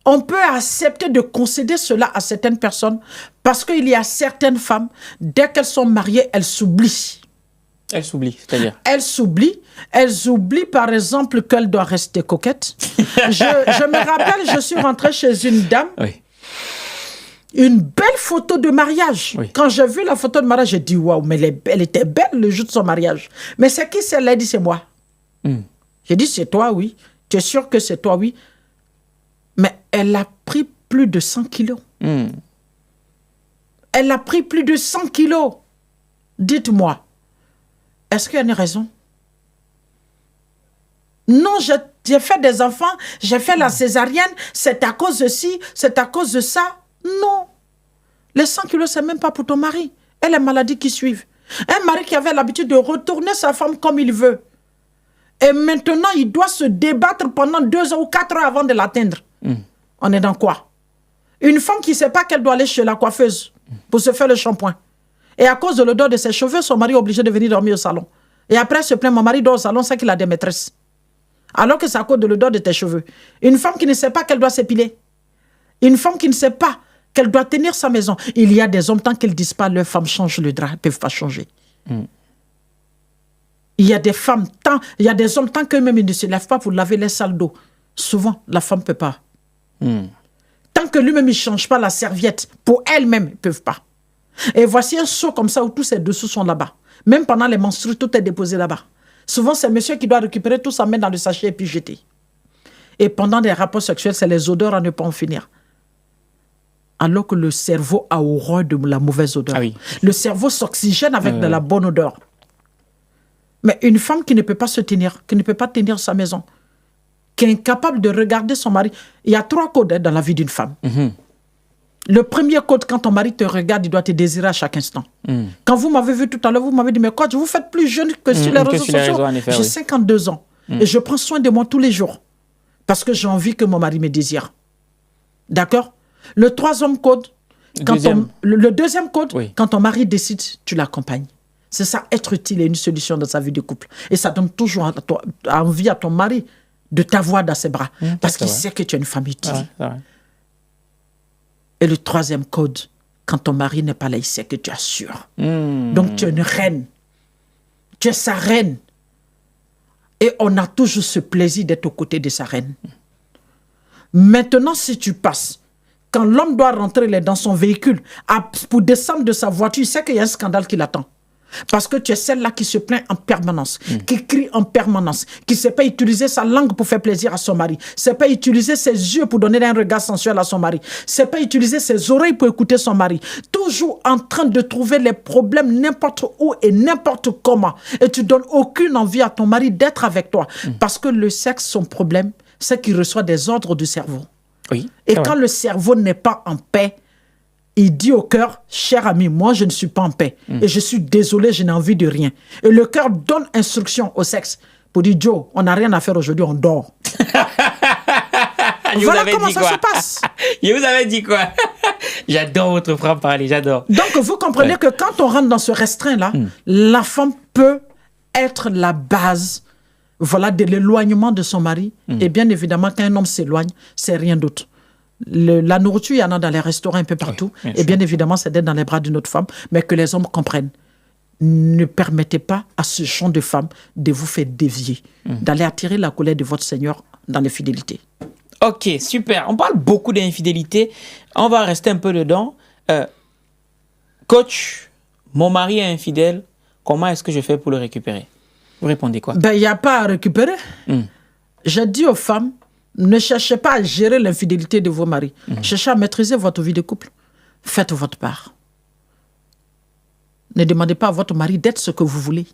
on peut accepter de concéder cela à certaines personnes parce qu'il y a certaines femmes, dès qu'elles sont mariées, elles s'oublient. Elles s'oublient, c'est-à-dire? Elles oublient par exemple qu'elles doivent rester coquettes. Je me rappelle, je suis rentrée chez une dame, une belle photo de mariage. Quand j'ai vu la photo de mariage, j'ai dit waouh, mais elle était belle le jour de son mariage. Mais c'est qui celle-là? Elle dit c'est moi. J'ai dit c'est toi, oui. Tu es sûr que c'est toi, oui. Mais elle a pris plus de 100 kilos. Elle a pris plus de 100 kilos. Dites-moi. Est-ce qu'il y a une raison? Non, j'ai fait des enfants, j'ai fait la césarienne, c'est à cause de ci, c'est à cause de ça. Non. Les 100 kilos, c'est même pas pour ton mari. Et les maladies qui suivent. Un mari qui avait l'habitude de retourner sa femme comme il veut. Et maintenant, il doit se débattre pendant 2 heures ou 4 heures avant de l'atteindre. On est dans quoi? Une femme qui ne sait pas qu'elle doit aller chez la coiffeuse pour se faire le shampoing. Et à cause de l'odeur de ses cheveux, son mari est obligé de venir dormir au salon. Et après, elle se plaint, mon mari dort au salon, c'est qu'il a des maîtresses. Alors que c'est à cause de l'odeur de tes cheveux. Une femme qui ne sait pas qu'elle doit s'épiler. Une femme qui ne sait pas qu'elle doit tenir sa maison. Il y a des hommes, tant qu'ils ne disent pas, leurs femmes changent le drap, elles ne peuvent pas changer. Il y a des femmes, il y a des hommes, tant qu'eux-mêmes ils ne se lèvent pas pour laver les salles d'eau. Souvent, la femme ne peut pas. Tant que lui-même, il ne change pas la serviette, pour elle-même, ils ne peuvent pas. Et voici un seau comme ça où tous ses dessous sont là-bas. Même pendant les menstrues, tout est déposé là-bas. Souvent, c'est monsieur qui doit récupérer tout ça, mettre dans le sachet et puis jeter. Et pendant des rapports sexuels, c'est les odeurs à ne pas en finir. Alors que le cerveau a horreur de la mauvaise odeur. Le cerveau s'oxygène avec de la bonne odeur. Mais une femme qui ne peut pas se tenir, qui ne peut pas tenir sa maison, qui est incapable de regarder son mari. Il y a 3 codes dans la vie d'une femme. Le premier code, quand ton mari te regarde, il doit te désirer à chaque instant. Quand vous m'avez vu tout à l'heure, vous m'avez dit, mais coach, vous faites plus jeune que sur les réseaux sociaux. J'ai 52 ans. Et je prends soin de moi tous les jours. Parce que j'ai envie que mon mari me désire. D'accord? Le 3e code, le 2e code, quand ton mari décide, tu l'accompagnes. C'est ça, être utile et une solution dans sa vie de couple. Et ça donne toujours envie à ton mari de t'avoir dans ses bras. Parce qu'il sait que tu es une femme utile. Et le 3e code, quand ton mari n'est pas là, il sait que tu assures. Donc tu es une reine. Tu es sa reine. Et on a toujours ce plaisir d'être aux côtés de sa reine. Maintenant, si tu passes, quand l'homme doit rentrer dans son véhicule, pour descendre de sa voiture, il sait qu'il y a un scandale qui l'attend. Parce que tu es celle-là qui se plaint en permanence, qui crie en permanence, qui ne sait pas utiliser sa langue pour faire plaisir à son mari, ne sait pas utiliser ses yeux pour donner un regard sensuel à son mari, ne sait pas utiliser ses oreilles pour écouter son mari, toujours en train de trouver les problèmes n'importe où et n'importe comment. Et tu ne donnes aucune envie à ton mari d'être avec toi. Parce que le sexe, son problème, c'est qu'il reçoit des ordres du cerveau. Et quand le cerveau n'est pas en paix, il dit au cœur, cher ami, moi je ne suis pas en paix. Et je suis désolé, je n'ai envie de rien. Et le cœur donne instruction au sexe pour dire, Joe, on n'a rien à faire aujourd'hui, on dort. Voilà comment ça se passe. Je vous avais dit quoi? J'adore votre franc-parler, j'adore. Donc vous comprenez que quand on rentre dans ce restreint-là, la femme peut être la base de l'éloignement de son mari. Et bien évidemment, quand un homme s'éloigne, c'est rien d'autre. La nourriture, il y en a dans les restaurants un peu partout. Et bien évidemment, c'est d'être dans les bras d'une autre femme, mais que les hommes comprennent. Ne permettez pas à ce genre de femme de vous faire dévier, d'aller attirer la colère de votre Seigneur dans l'infidélité. Ok, super. On parle beaucoup d'infidélité. On va rester un peu dedans. Coach, mon mari est infidèle. Comment est-ce que je fais pour le récupérer? Vous répondez quoi? Il n'y a pas à récupérer. Je dis aux femmes, ne cherchez pas à gérer l'infidélité de vos maris. Cherchez à maîtriser votre vie de couple. Faites votre part. Ne demandez pas à votre mari d'être ce que vous voulez.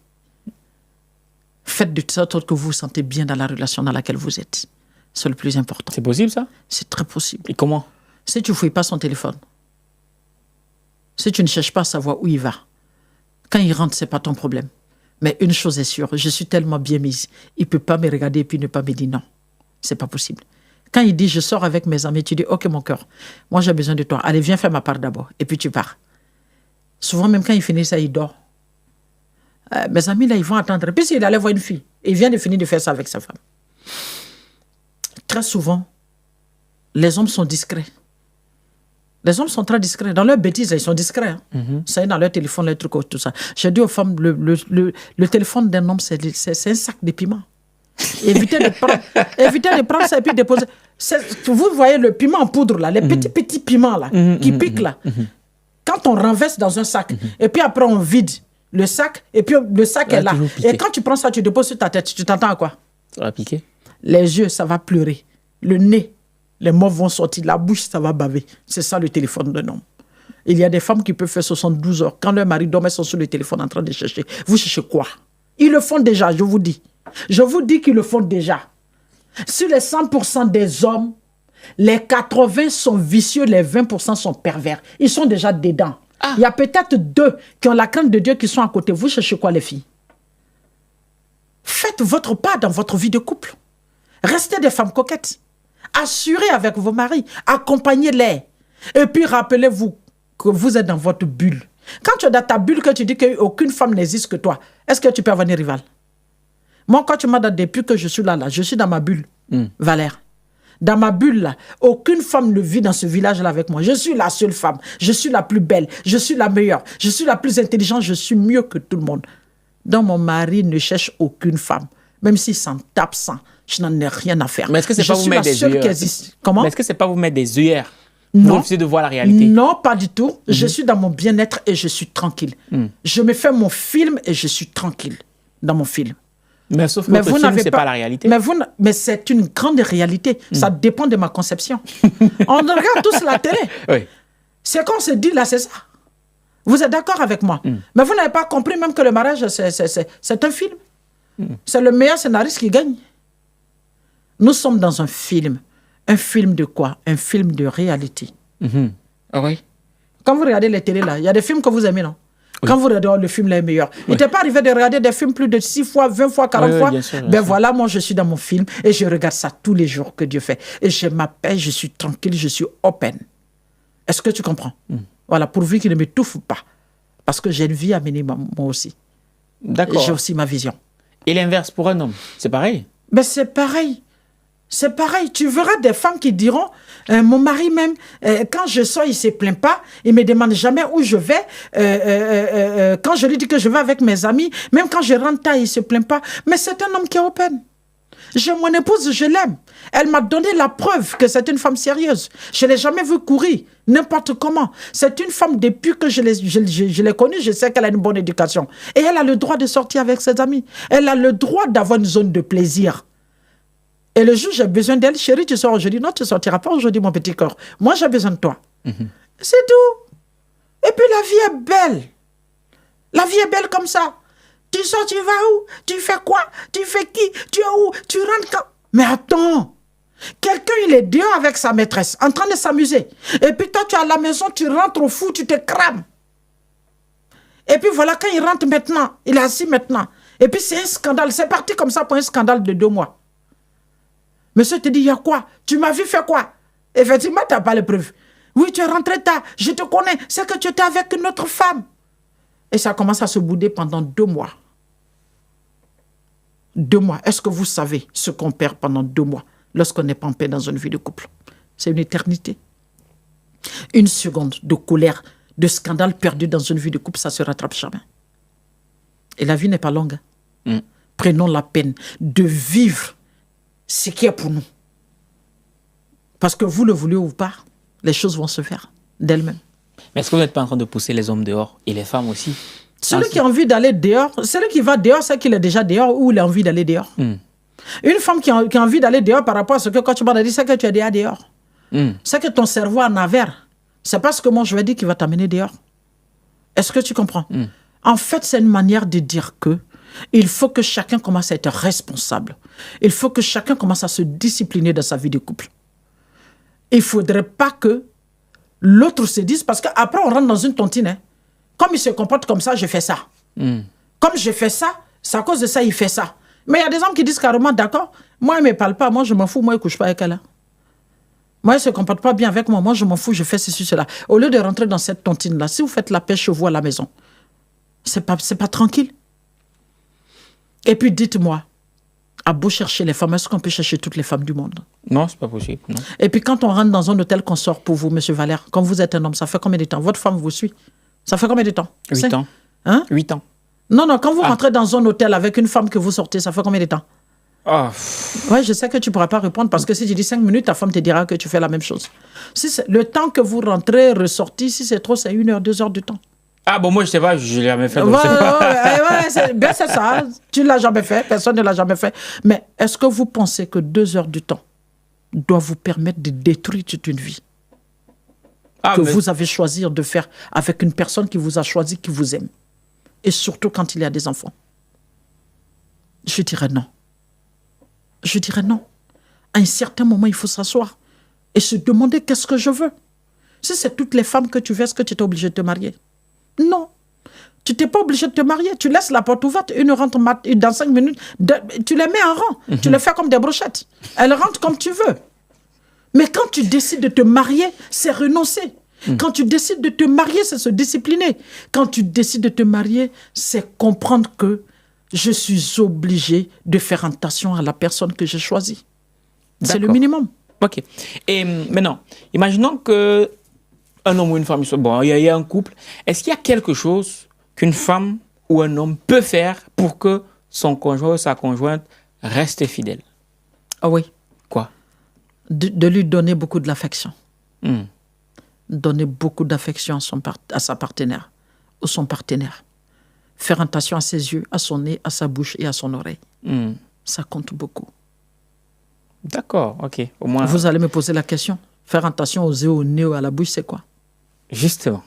Faites de sorte que vous vous sentez bien dans la relation dans laquelle vous êtes. C'est le plus important. C'est possible, ça? C'est très possible. Et comment? Si tu ne fouilles pas son téléphone, si tu ne cherches pas à savoir où il va, quand il rentre, ce n'est pas ton problème. Mais une chose est sûre, je suis tellement bien mise, il ne peut pas me regarder et puis ne pas me dire non. C'est pas possible. Quand il dit, je sors avec mes amis, tu dis, ok mon cœur, moi j'ai besoin de toi. Allez, viens faire ma part d'abord. Et puis tu pars. Souvent, même quand il finit ça, il dort. Mes amis, là, ils vont attendre. Puis s'il allait voir une fille, il vient de finir de faire ça avec sa femme. Très souvent, les hommes sont discrets. Les hommes sont très discrets. Dans leurs bêtises, ils sont discrets. Ça y est, dans leur téléphone, leur truc, tout ça. J'ai dit aux femmes, le téléphone d'un homme, c'est un sac de piment. Évitez de prendre ça et puis de déposer. Vous voyez le piment en poudre, là, les petits piments là, qui piquent là. Quand on renverse dans un sac, et puis après on vide le sac, et puis le sac est là. Et quand tu prends ça, tu déposes sur ta tête, tu t'entends à quoi? Ça va piquer. Les yeux, ça va pleurer. Le nez, les mots vont sortir. La bouche, ça va baver. C'est ça le téléphone d'un homme. Il y a des femmes qui peuvent faire 72 heures. Quand leur mari dort, elles sont sur le téléphone en train de chercher. Vous cherchez quoi? Ils le font déjà, je vous dis. Je vous dis qu'ils le font déjà. Sur les 100% des hommes, les 80 sont vicieux, les 20% sont pervers. Ils sont déjà dedans. Il y a peut-être 2 qui ont la crainte de Dieu qui sont à côté. Vous cherchez quoi, les filles? Faites votre part dans votre vie de couple. Restez des femmes coquettes. Assurez avec vos maris. Accompagnez-les. Et puis rappelez-vous que vous êtes dans votre bulle. Quand tu es dans ta bulle, que tu dis qu'aucune femme n'existe que toi, est-ce que tu peux avoir des rivales? Moi, quand tu m'as dit depuis que je suis là, je suis dans ma bulle, Valère. Dans ma bulle, là, aucune femme ne vit dans ce village-là avec moi. Je suis la seule femme. Je suis la plus belle. Je suis la meilleure. Je suis la plus intelligente. Je suis mieux que tout le monde. Donc, mon mari ne cherche aucune femme. Même s'il s'en tape sans, je n'en ai rien à faire. Mais est-ce que c'est pas vous mettre des œillères? Comment? Mais est-ce que c'est pas vous mettre des œillères? Non. Vous refusez de voir la réalité? Non, pas du tout. Je suis dans mon bien-être et je suis tranquille. Je me fais mon film et je suis tranquille dans mon film. Mais sauf que votre film, c'est pas la réalité. Mais c'est une grande réalité. Ça dépend de ma conception. On regarde tous la télé. Oui. C'est qu'on se dit là, c'est ça. Vous êtes d'accord avec moi? Mais vous n'avez pas compris même que le mariage, c'est un film. C'est le meilleur scénariste qui gagne. Nous sommes dans un film. Un film de quoi? Un film de réalité. Ah oui. Quand vous regardez les télés, là, il y a des films que vous aimez, non? Oui. Quand vous regardez le film, là est meilleur. Il t'est pas arrivé de regarder des films plus de 6 fois, 20 fois, 40 fois? Bien sûr, bien ben sûr. voilà, moi, je suis dans mon film et je regarde ça tous les jours que Dieu fait. Et j'ai ma paix, je suis tranquille, je suis open. Est-ce que tu comprends? Voilà, pourvu qu'il ne m'étouffe pas. Parce que j'ai une vie à mener, moi aussi. D'accord. J'ai aussi ma vision. Et l'inverse pour un homme, c'est pareil? Ben c'est pareil. C'est pareil. Tu verras des femmes qui diront, mon mari même, quand je sors, il ne se plaint pas. Il ne me demande jamais où je vais. Quand je lui dis que je vais avec mes amis, même quand je rentre tard, il ne se plaint pas. Mais c'est un homme qui est open. Mon épouse, je l'aime. Elle m'a donné la preuve que c'est une femme sérieuse. Je ne l'ai jamais vue courir, n'importe comment. C'est une femme, depuis que je l'ai connue, je sais qu'elle a une bonne éducation. Et elle a le droit de sortir avec ses amis. Elle a le droit d'avoir une zone de plaisir. Et le jour où j'ai besoin d'elle, chérie, tu sors aujourd'hui. Non, tu ne sortiras pas aujourd'hui, mon petit corps. Moi, j'ai besoin de toi. C'est tout. Et puis, la vie est belle. La vie est belle comme ça. Tu sors, tu vas où? Tu fais quoi? Tu fais qui? Tu es où? Tu rentres quand? Mais attends. Quelqu'un, il est dehors avec sa maîtresse, en train de s'amuser. Et puis toi, tu es à la maison, tu rentres au fou, tu te crames. Et puis voilà, quand il rentre maintenant, il est assis maintenant. Et puis c'est un scandale. C'est parti comme ça pour un scandale de 2 mois. Monsieur te dit, il y a quoi? Tu m'as vu faire quoi? Effectivement, tu n'as pas les preuves. Oui, tu es rentré tard. Je te connais. C'est que tu étais avec une autre femme. Et ça commence à se bouder pendant 2 mois. 2 mois. Est-ce que vous savez ce qu'on perd pendant 2 mois lorsqu'on n'est pas en paix dans une vie de couple? C'est une éternité. Une seconde de colère, de scandale perdu dans une vie de couple, ça ne se rattrape jamais. Et la vie n'est pas longue. Prenons la peine de vivre ce qui est pour nous. Parce que vous le voulez ou pas, les choses vont se faire d'elles-mêmes. Mais est-ce que vous n'êtes pas en train de pousser les hommes dehors et les femmes aussi? Celui qui a envie d'aller dehors, celui qui va dehors, c'est qu'il est déjà dehors ou il a envie d'aller dehors. Une femme qui a envie d'aller dehors par rapport à ce que quand tu m'as dit, c'est que tu es déjà dehors. C'est que ton cerveau en avère. C'est pas ce que moi je vais dire qui va t'amener dehors. Est-ce que tu comprends? En fait, c'est une manière de dire que il faut que chacun commence à être responsable. Il faut que chacun commence à se discipliner dans sa vie de couple. Il ne faudrait pas que l'autre se dise, parce qu'après on rentre dans une tontine. Hein. Comme il se comporte comme ça, je fais ça. Comme je fais ça, c'est à cause de ça, il fait ça. Mais il y a des hommes qui disent carrément, d'accord, moi il ne me parle pas, moi je m'en fous, moi il ne couche pas avec elle. Hein. Moi il ne se comporte pas bien avec moi, moi je m'en fous, je fais ceci, cela. Au lieu de rentrer dans cette tontine-là, si vous faites la paix chez vous à la maison, c'est pas tranquille. Et puis dites-moi, à beau chercher les femmes, est-ce qu'on peut chercher toutes les femmes du monde? Non, c'est pas possible. Non. Et puis quand on rentre dans un hôtel qu'on sort pour vous, monsieur Valère, quand vous êtes un homme, ça fait combien de temps? Votre femme vous suit? Ça fait combien de temps? 8 ans. Hein? 8 ans. Non, quand vous rentrez dans un hôtel avec une femme que vous sortez, ça fait combien de temps? Ouais, je sais que tu ne pourras pas répondre parce que si tu dis 5 minutes, ta femme te dira que tu fais la même chose. Si le temps que vous rentrez, ressortez, si c'est trop, c'est 1 heure, 2 heures du temps. Ah bon, moi je sais pas, je l'ai jamais fait. C'est ça. Tu ne l'as jamais fait, personne ne l'a jamais fait. Mais est-ce que vous pensez que 2 heures du temps doivent vous permettre de détruire toute une vie vous avez choisi de faire avec une personne qui vous a choisi, qui vous aime? Et surtout quand il y a des enfants. Je dirais non. Je dirais non. À un certain moment, il faut s'asseoir et se demander qu'est-ce que je veux. Si c'est toutes les femmes que tu veux, est-ce que tu es obligé de te marier? Non. Tu n'es pas obligé de te marier. Tu laisses la porte ouverte, une rentre dans 5 minutes, tu les mets en rang. Tu les fais comme des brochettes. Elles rentrent comme tu veux. Mais quand tu décides de te marier, c'est renoncer. Quand tu décides de te marier, c'est se discipliner. Quand tu décides de te marier, c'est comprendre que je suis obligé de faire attention à la personne que j'ai choisie. C'est le minimum. Ok. Et maintenant, imaginons que un homme ou une femme, bon, il y a un couple. Est-ce qu'il y a quelque chose qu'une femme ou un homme peut faire pour que son conjoint ou sa conjointe reste fidèle? Ah oui. Quoi? De lui donner beaucoup de l'affection. Donner beaucoup d'affection à sa partenaire ou son partenaire. Faire attention à ses yeux, à son nez, à sa bouche et à son oreille. Ça compte beaucoup. D'accord, ok. Au moins... Vous allez me poser la question. Faire attention aux yeux, au nez ou à la bouche, c'est quoi? Justement.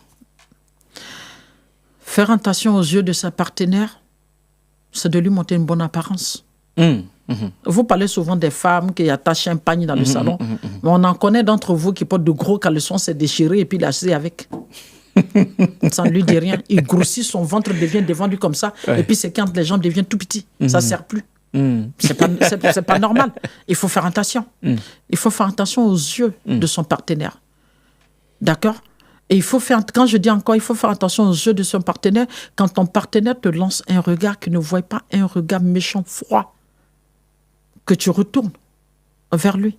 Faire attention aux yeux de sa partenaire, c'est de lui monter une bonne apparence. Vous parlez souvent des femmes qui attachent un panier dans le salon. Mais on en connaît d'entre vous qui portent de gros caleçons, c'est déchiré et puis lâché avec. Ça ne lui dit rien. Il grossit, son ventre devient devant lui comme ça. Et puis c'est quand les jambes deviennent tout petits. Ça ne sert plus. C'est pas normal. Il faut faire attention. Il faut faire attention aux yeux de son partenaire. D'accord? Et il faut faire, quand je dis encore, il faut faire attention aux yeux de son partenaire. Quand ton partenaire te lance un regard, qu'il ne voit pas un regard méchant, froid, que tu retournes vers lui.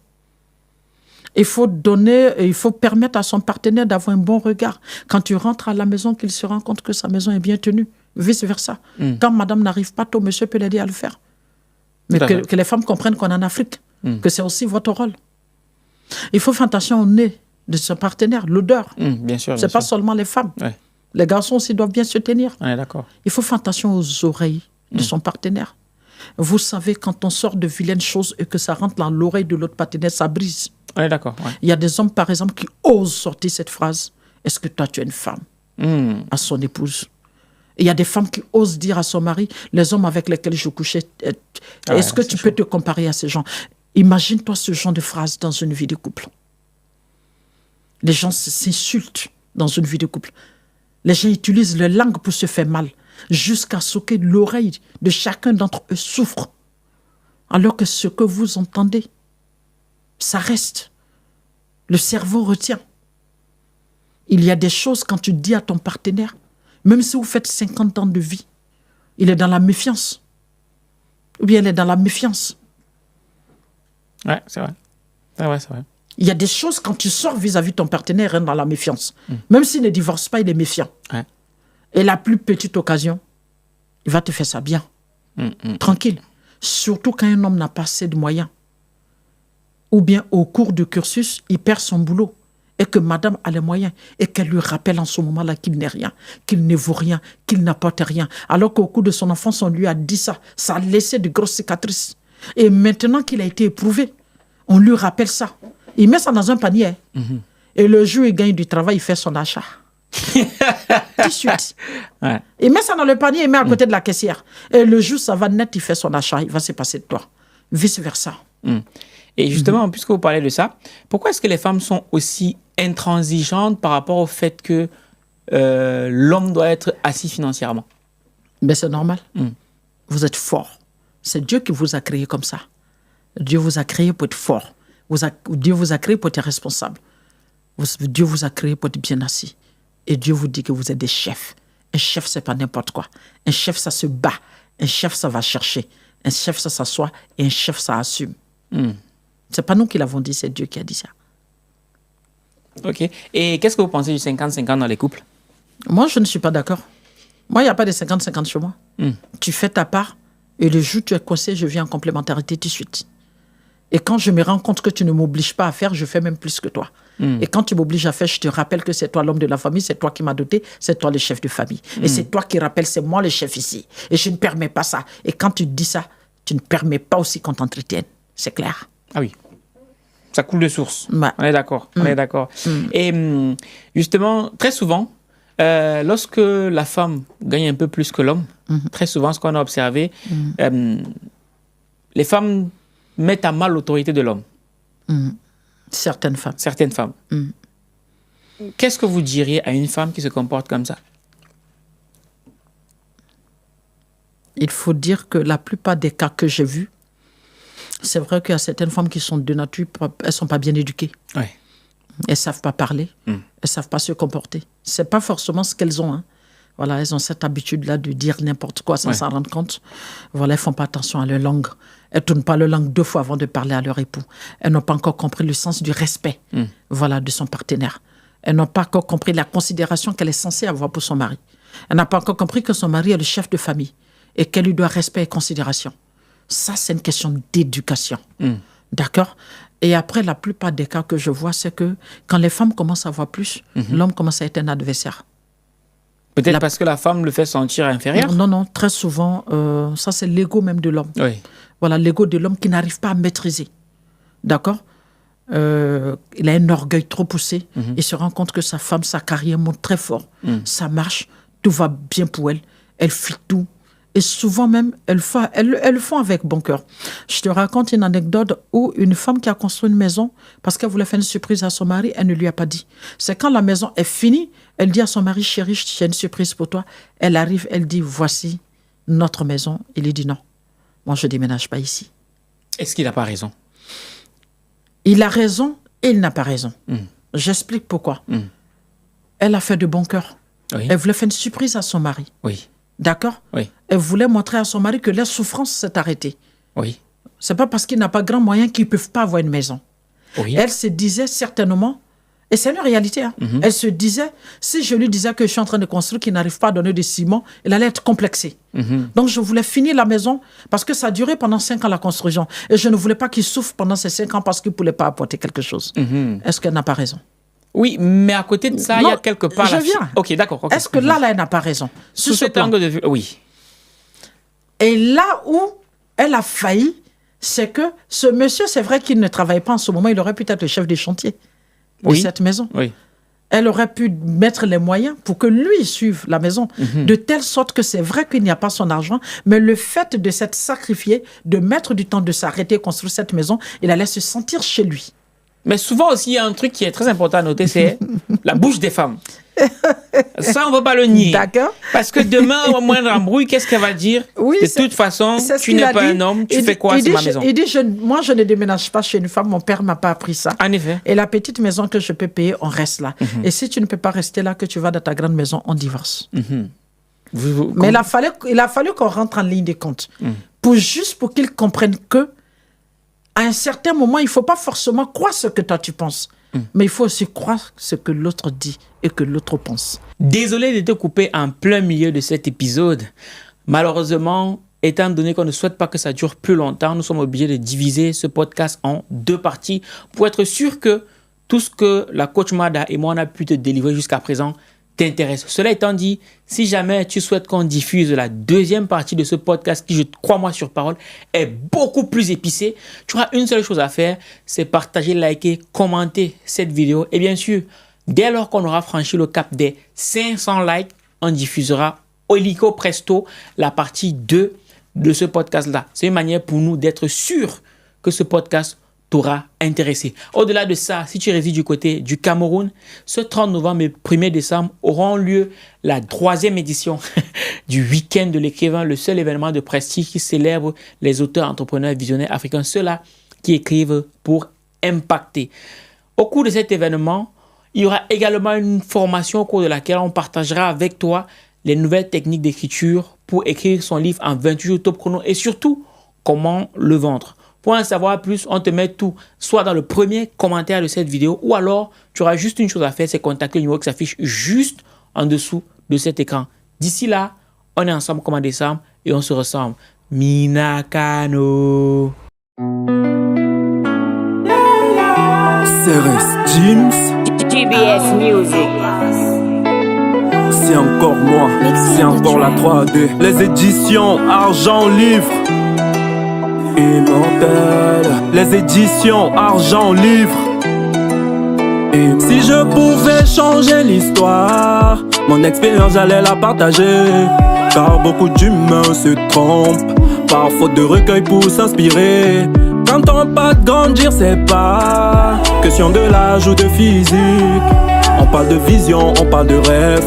Il faut permettre à son partenaire d'avoir un bon regard. Quand tu rentres à la maison, qu'il se rend compte que sa maison est bien tenue. Vice-versa. Quand madame n'arrive pas tôt, monsieur peut l'aider à le faire. Mais que les femmes comprennent qu'on est en Afrique, que c'est aussi votre rôle. Il faut faire attention au nez de son partenaire, l'odeur. Bien sûr. C'est pas seulement les femmes. Ouais. Les garçons aussi doivent bien se tenir. Ouais, d'accord. Il faut faire attention aux oreilles de son partenaire. Vous savez, quand on sort de vilaines choses et que ça rentre dans l'oreille de l'autre partenaire, ça brise. Ouais, d'accord. Ouais. Il y a des hommes, par exemple, qui osent sortir cette phrase. Est-ce que toi, tu es une femme? À son épouse. Et il y a des femmes qui osent dire à son mari, les hommes avec lesquels je couchais, est-ce que tu peux te comparer à ces gens? Imagine-toi ce genre de phrase dans une vie de couple. Les gens s'insultent dans une vie de couple. Les gens utilisent leur langue pour se faire mal, jusqu'à ce que l'oreille de chacun d'entre eux souffre. Alors que ce que vous entendez, ça reste. Le cerveau retient. Il y a des choses quand tu dis à ton partenaire, même si vous faites 50 ans de vie, il est dans la méfiance. Ou bien elle est dans la méfiance. Ouais, c'est vrai. C'est vrai. Il y a des choses, quand tu sors vis-à-vis de ton partenaire, il est dans la méfiance. Même s'il ne divorce pas, il est méfiant. Ouais. Et la plus petite occasion, il va te faire ça bien. Tranquille. Surtout quand un homme n'a pas assez de moyens. Ou bien au cours du cursus, il perd son boulot. Et que madame a les moyens. Et qu'elle lui rappelle en ce moment-là qu'il n'est rien. Qu'il ne vaut rien. Qu'il n'apporte rien. Alors qu'au cours de son enfance, on lui a dit ça. Ça a laissé de grosses cicatrices. Et maintenant qu'il a été éprouvé, on lui rappelle ça. Il met ça dans un panier. Et le jour où il gagne du travail, il fait son achat. Tout de suite. Ouais. Il met ça dans le panier, il met à côté de la caissière. Et le jour où ça va net, il fait son achat. Il va se passer de toi. Vice-versa. Et justement, puisque vous parlez de ça, pourquoi est-ce que les femmes sont aussi intransigeantes par rapport au fait que l'homme doit être assis financièrement? Ben, c'est normal. Vous êtes fort. C'est Dieu qui vous a créé comme ça. Dieu vous a créé pour être fort. Dieu vous a créé pour être responsable. Dieu vous a créé pour être bien assis. Et Dieu vous dit que vous êtes des chefs. Un chef, c'est pas n'importe quoi. Un chef, ça se bat. Un chef, ça va chercher. Un chef, ça s'assoit. Et un chef, ça assume. C'est pas nous qui l'avons dit, c'est Dieu qui a dit ça. Ok. Et qu'est-ce que vous pensez du 50-50 dans les couples? Moi, je ne suis pas d'accord. Moi, il n'y a pas de 50-50 chez moi. Tu fais ta part et le jour où tu es coincé, je viens en complémentarité tout de suite. Et quand je me rends compte que tu ne m'obliges pas à faire, je fais même plus que toi. Et quand tu m'obliges à faire, je te rappelle que c'est toi l'homme de la famille, c'est toi qui m'as doté, c'est toi le chef de famille. Et c'est toi qui rappelles, c'est moi le chef ici. Et je ne permets pas ça. Et quand tu dis ça, tu ne permets pas aussi qu'on t'entretienne. C'est clair. Ah oui. Ça coule de source. Ouais. On est d'accord. On est d'accord. Et justement, très souvent, lorsque la femme gagne un peu plus que l'homme, très souvent, ce qu'on a observé, les femmes mettent à mal l'autorité de l'homme. Certaines femmes. Certaines femmes. Qu'est-ce que vous diriez à une femme qui se comporte comme ça? Il faut dire que la plupart des cas que j'ai vus, c'est vrai qu'il y a certaines femmes qui sont de nature, elles ne sont pas bien éduquées. Ouais. Elles ne savent pas parler, elles ne savent pas se comporter. Ce n'est pas forcément ce qu'elles ont. Hein. Voilà, elles ont cette habitude-là de dire n'importe quoi sans s'en rendre compte. Voilà, elles ne font pas attention à leur langue. Elles ne tournent pas leur langue 2 fois avant de parler à leur époux. Elles n'ont pas encore compris le sens du respect voilà, de son partenaire. Elles n'ont pas encore compris la considération qu'elle est censée avoir pour son mari. Elle n'a pas encore compris que son mari est le chef de famille et qu'elle lui doit respect et considération. Ça, c'est une question d'éducation. D'accord? Et après, la plupart des cas que je vois, c'est que quand les femmes commencent à voir plus, l'homme commence à être un adversaire. Peut-être parce que la femme le fait sentir inférieur? Non, très souvent, ça c'est l'ego même de l'homme. Oui. Voilà, l'ego de l'homme qui n'arrive pas à maîtriser. D'accord? Il a un orgueil trop poussé. Il se rend compte que sa femme, sa carrière monte très fort. Ça marche, tout va bien pour elle. Elle fait tout. Et souvent même, elles le font avec bon cœur. Je te raconte une anecdote où une femme qui a construit une maison, parce qu'elle voulait faire une surprise à son mari, elle ne lui a pas dit. C'est quand la maison est finie, elle dit à son mari, chérie, j'ai une surprise pour toi. Elle arrive, elle dit, voici notre maison. Il lui dit non, moi je ne déménage pas ici. Est-ce qu'il n'a pas raison? Il a raison et il n'a pas raison. J'explique pourquoi. Elle a fait de bon cœur. Oui. Elle voulait faire une surprise à son mari. Oui. D'accord? Oui. Elle voulait montrer à son mari que la souffrance s'est arrêtée. Oui. C'est pas parce qu'il n'a pas grand moyen qu'ils ne peuvent pas avoir une maison. Oui. Elle se disait certainement, et c'est une réalité, hein, elle se disait, si je lui disais que je suis en train de construire, qu'il n'arrive pas à donner de ciment, il allait être complexé. Donc je voulais finir la maison parce que ça a duré pendant 5 ans la construction. Et je ne voulais pas qu'il souffre pendant ces 5 ans parce qu'il ne pouvait pas apporter quelque chose. Est-ce qu'elle n'a pas raison? Oui, mais à côté de ça, il y a quelque part... Je viens. Ok, d'accord. Okay. Est-ce que là, elle n'a pas raison? Sous cet angle de vue, oui. Et là où elle a failli, c'est que ce monsieur, c'est vrai qu'il ne travaille pas en ce moment, il aurait pu être le chef des chantiers de cette maison. Oui. Elle aurait pu mettre les moyens pour que lui suive la maison, de telle sorte que c'est vrai qu'il n'y a pas son argent, mais le fait de s'être sacrifié, de mettre du temps, de s'arrêter, construire cette maison, il allait se sentir chez lui. Mais souvent aussi, il y a un truc qui est très important à noter, c'est la bouche des femmes. Ça, on ne peut pas le nier. D'accord. Parce que demain, au moindre embrouille, qu'est-ce qu'elle va dire? Oui, de toute façon, tu n'es pas un homme, tu fais quoi, c'est ma maison? Il dit, moi, je ne déménage pas chez une femme, mon père ne m'a pas appris ça. En effet. Et la petite maison que je peux payer, on reste là. Et si tu ne peux pas rester là, que tu vas dans ta grande maison, on divorce. Mais il a fallu qu'on rentre en ligne de compte. Juste pour qu'ils comprennent que à un certain moment, il ne faut pas forcément croire ce que toi tu penses. Mais il faut aussi croire ce que l'autre dit et que l'autre pense. Désolé de te couper en plein milieu de cet épisode. Malheureusement, étant donné qu'on ne souhaite pas que ça dure plus longtemps, nous sommes obligés de diviser ce podcast en 2 parties pour être sûr que tout ce que la coach Mada et moi on a pu te délivrer jusqu'à présent t'intéresse. Cela étant dit, si jamais tu souhaites qu'on diffuse la 2e partie de ce podcast qui, je crois moi sur parole, est beaucoup plus épicée, tu auras une seule chose à faire, c'est partager, liker, commenter cette vidéo. Et bien sûr, dès lors qu'on aura franchi le cap des 500 likes, on diffusera illico presto la partie 2 de ce podcast-là. C'est une manière pour nous d'être sûrs que ce podcast t'aura intéressé. Au-delà de ça, si tu résides du côté du Cameroun, ce 30 novembre et 1er décembre auront lieu la 3e édition du Week-end de l'écrivain, le seul événement de prestige qui célèbre les auteurs, entrepreneurs, visionnaires africains, ceux-là qui écrivent pour impacter. Au cours de cet événement, il y aura également une formation au cours de laquelle on partagera avec toi les nouvelles techniques d'écriture pour écrire son livre en 28 jours top chrono et surtout, comment le vendre. Pour en savoir plus, on te met tout, soit dans le premier commentaire de cette vidéo, ou alors tu auras juste une chose à faire, c'est contacter le numéro qui s'affiche juste en dessous de cet écran. D'ici là, on est ensemble comme en décembre et on se ressemble. Minakano. CRS James. GBS Music. C'est encore moi, c'est encore la 3D. Les éditions Argent Livre. Immortel. Les éditions Argent Livre. Et si je pouvais changer l'histoire, mon expérience j'allais la partager. Car beaucoup d'humains se trompent par faute de recueil pour s'inspirer. Quand on pas de grandir, c'est pas question de l'âge ou de physique. On parle de vision, on parle de rêve.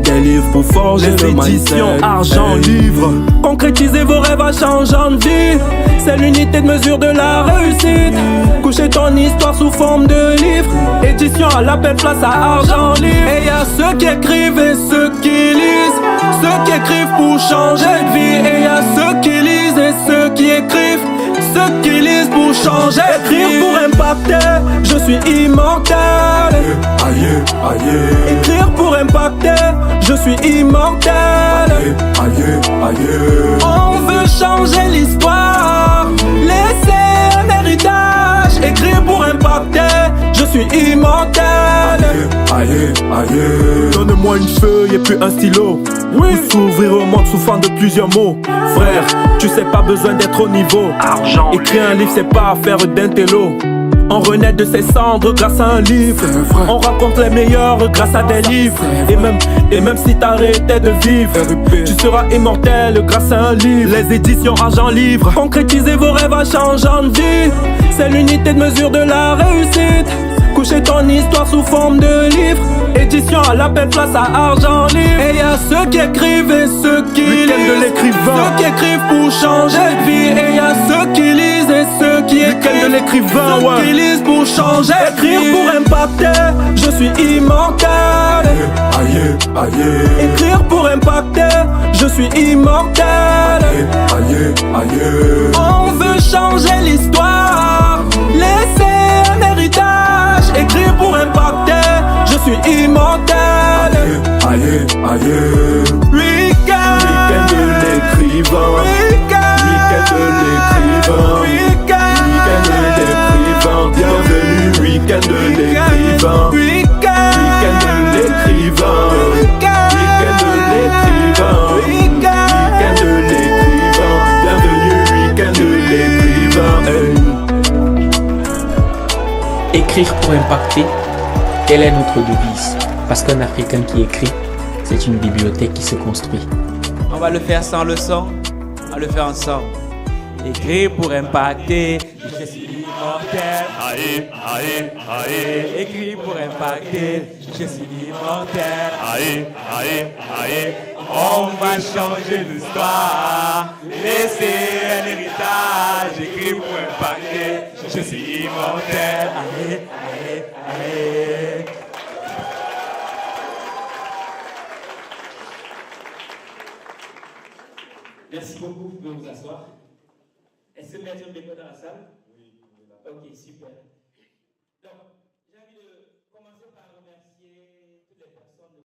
Des livres pour forger le mindset. Les éditions Argent Livre. Concrétisez vos rêves à changeant de vie. C'est l'unité de mesure de la réussite. Coucher ton histoire sous forme de livre. Édition à l'appel, place à Argent Livre. Et y a ceux qui écrivent et ceux qui lisent. Ceux qui écrivent pour changer de vie. Et y a ceux qui lisent et ceux qui écrivent. Ceux qui lisent pour changer. Écrire pour impacter, je suis immortel. Aïe, aïe. Écrire pour impacter, je suis immortel. Aïe, aïe. On veut changer l'histoire, laisser un héritage. Écrire pour impacter, je suis immortel. Aïe, aïe. Donne-moi une feuille et puis un stylo. Oui. Pour s'ouvrir au monde sous forme de plusieurs mots. Frère, tu sais pas besoin d'être au niveau. Argent. Écrire un livre c'est pas affaire d'intello. On renaît de ses cendres grâce à un livre. On raconte les meilleurs grâce à des livres. Et même si t'arrêtais de vivre, tu seras immortel grâce à un livre. Les éditions Argent Livre. Concrétisez vos rêves à changeant de vie. C'est l'unité de mesure de la réussite. Coucher ton histoire sous forme de livre. Édition à l'appel, place à Argent Livre. Et y'a ceux qui écrivent et ceux qui lisent. De l'écrivain. Ceux qui écrivent pour changer de vie. Et y'a ceux qui lisent et ceux qui écrivent. De l'écrivain, ouais. Ceux qui lisent pour changer de vie. Écrire pour impacter, je suis immortel. Aïe, aïe. Écrire pour impacter, je suis immortel. Aïe, aïe. On veut changer l'histoire, laisser un héritage. Écrire pour impacter, je suis immortel. Aïe, aïe. Week-end de l'écrivain. Week-end de l'écrivain. Week-end de l'écrivain. Bienvenue, week-end de l'écrivain. Week-end de l'écrivain. Week-end de l'écrivain. Week-end de l'écrivain. Bienvenue, week-end de l'écrivain. Écrire pour impacter, telle est notre devise. Parce qu'un Africain qui écrit, c'est une bibliothèque qui se construit. On va le faire sans le son, on va le faire ensemble. Écrire pour impacter, je suis immortel. Aïe, aïe, aïe. Écrire pour impacter, je suis immortel. Aïe, aïe, aïe. On va changer l'histoire, laisser un héritage. Écrire pour impacter, je suis immortel. Aïe, aïe, aïe. Merci beaucoup, vous pouvez vous asseoir. Est-ce que Maître Béco dans la salle? Oui. Ok, super. Donc, j'ai envie de commencer par remercier toutes les personnes.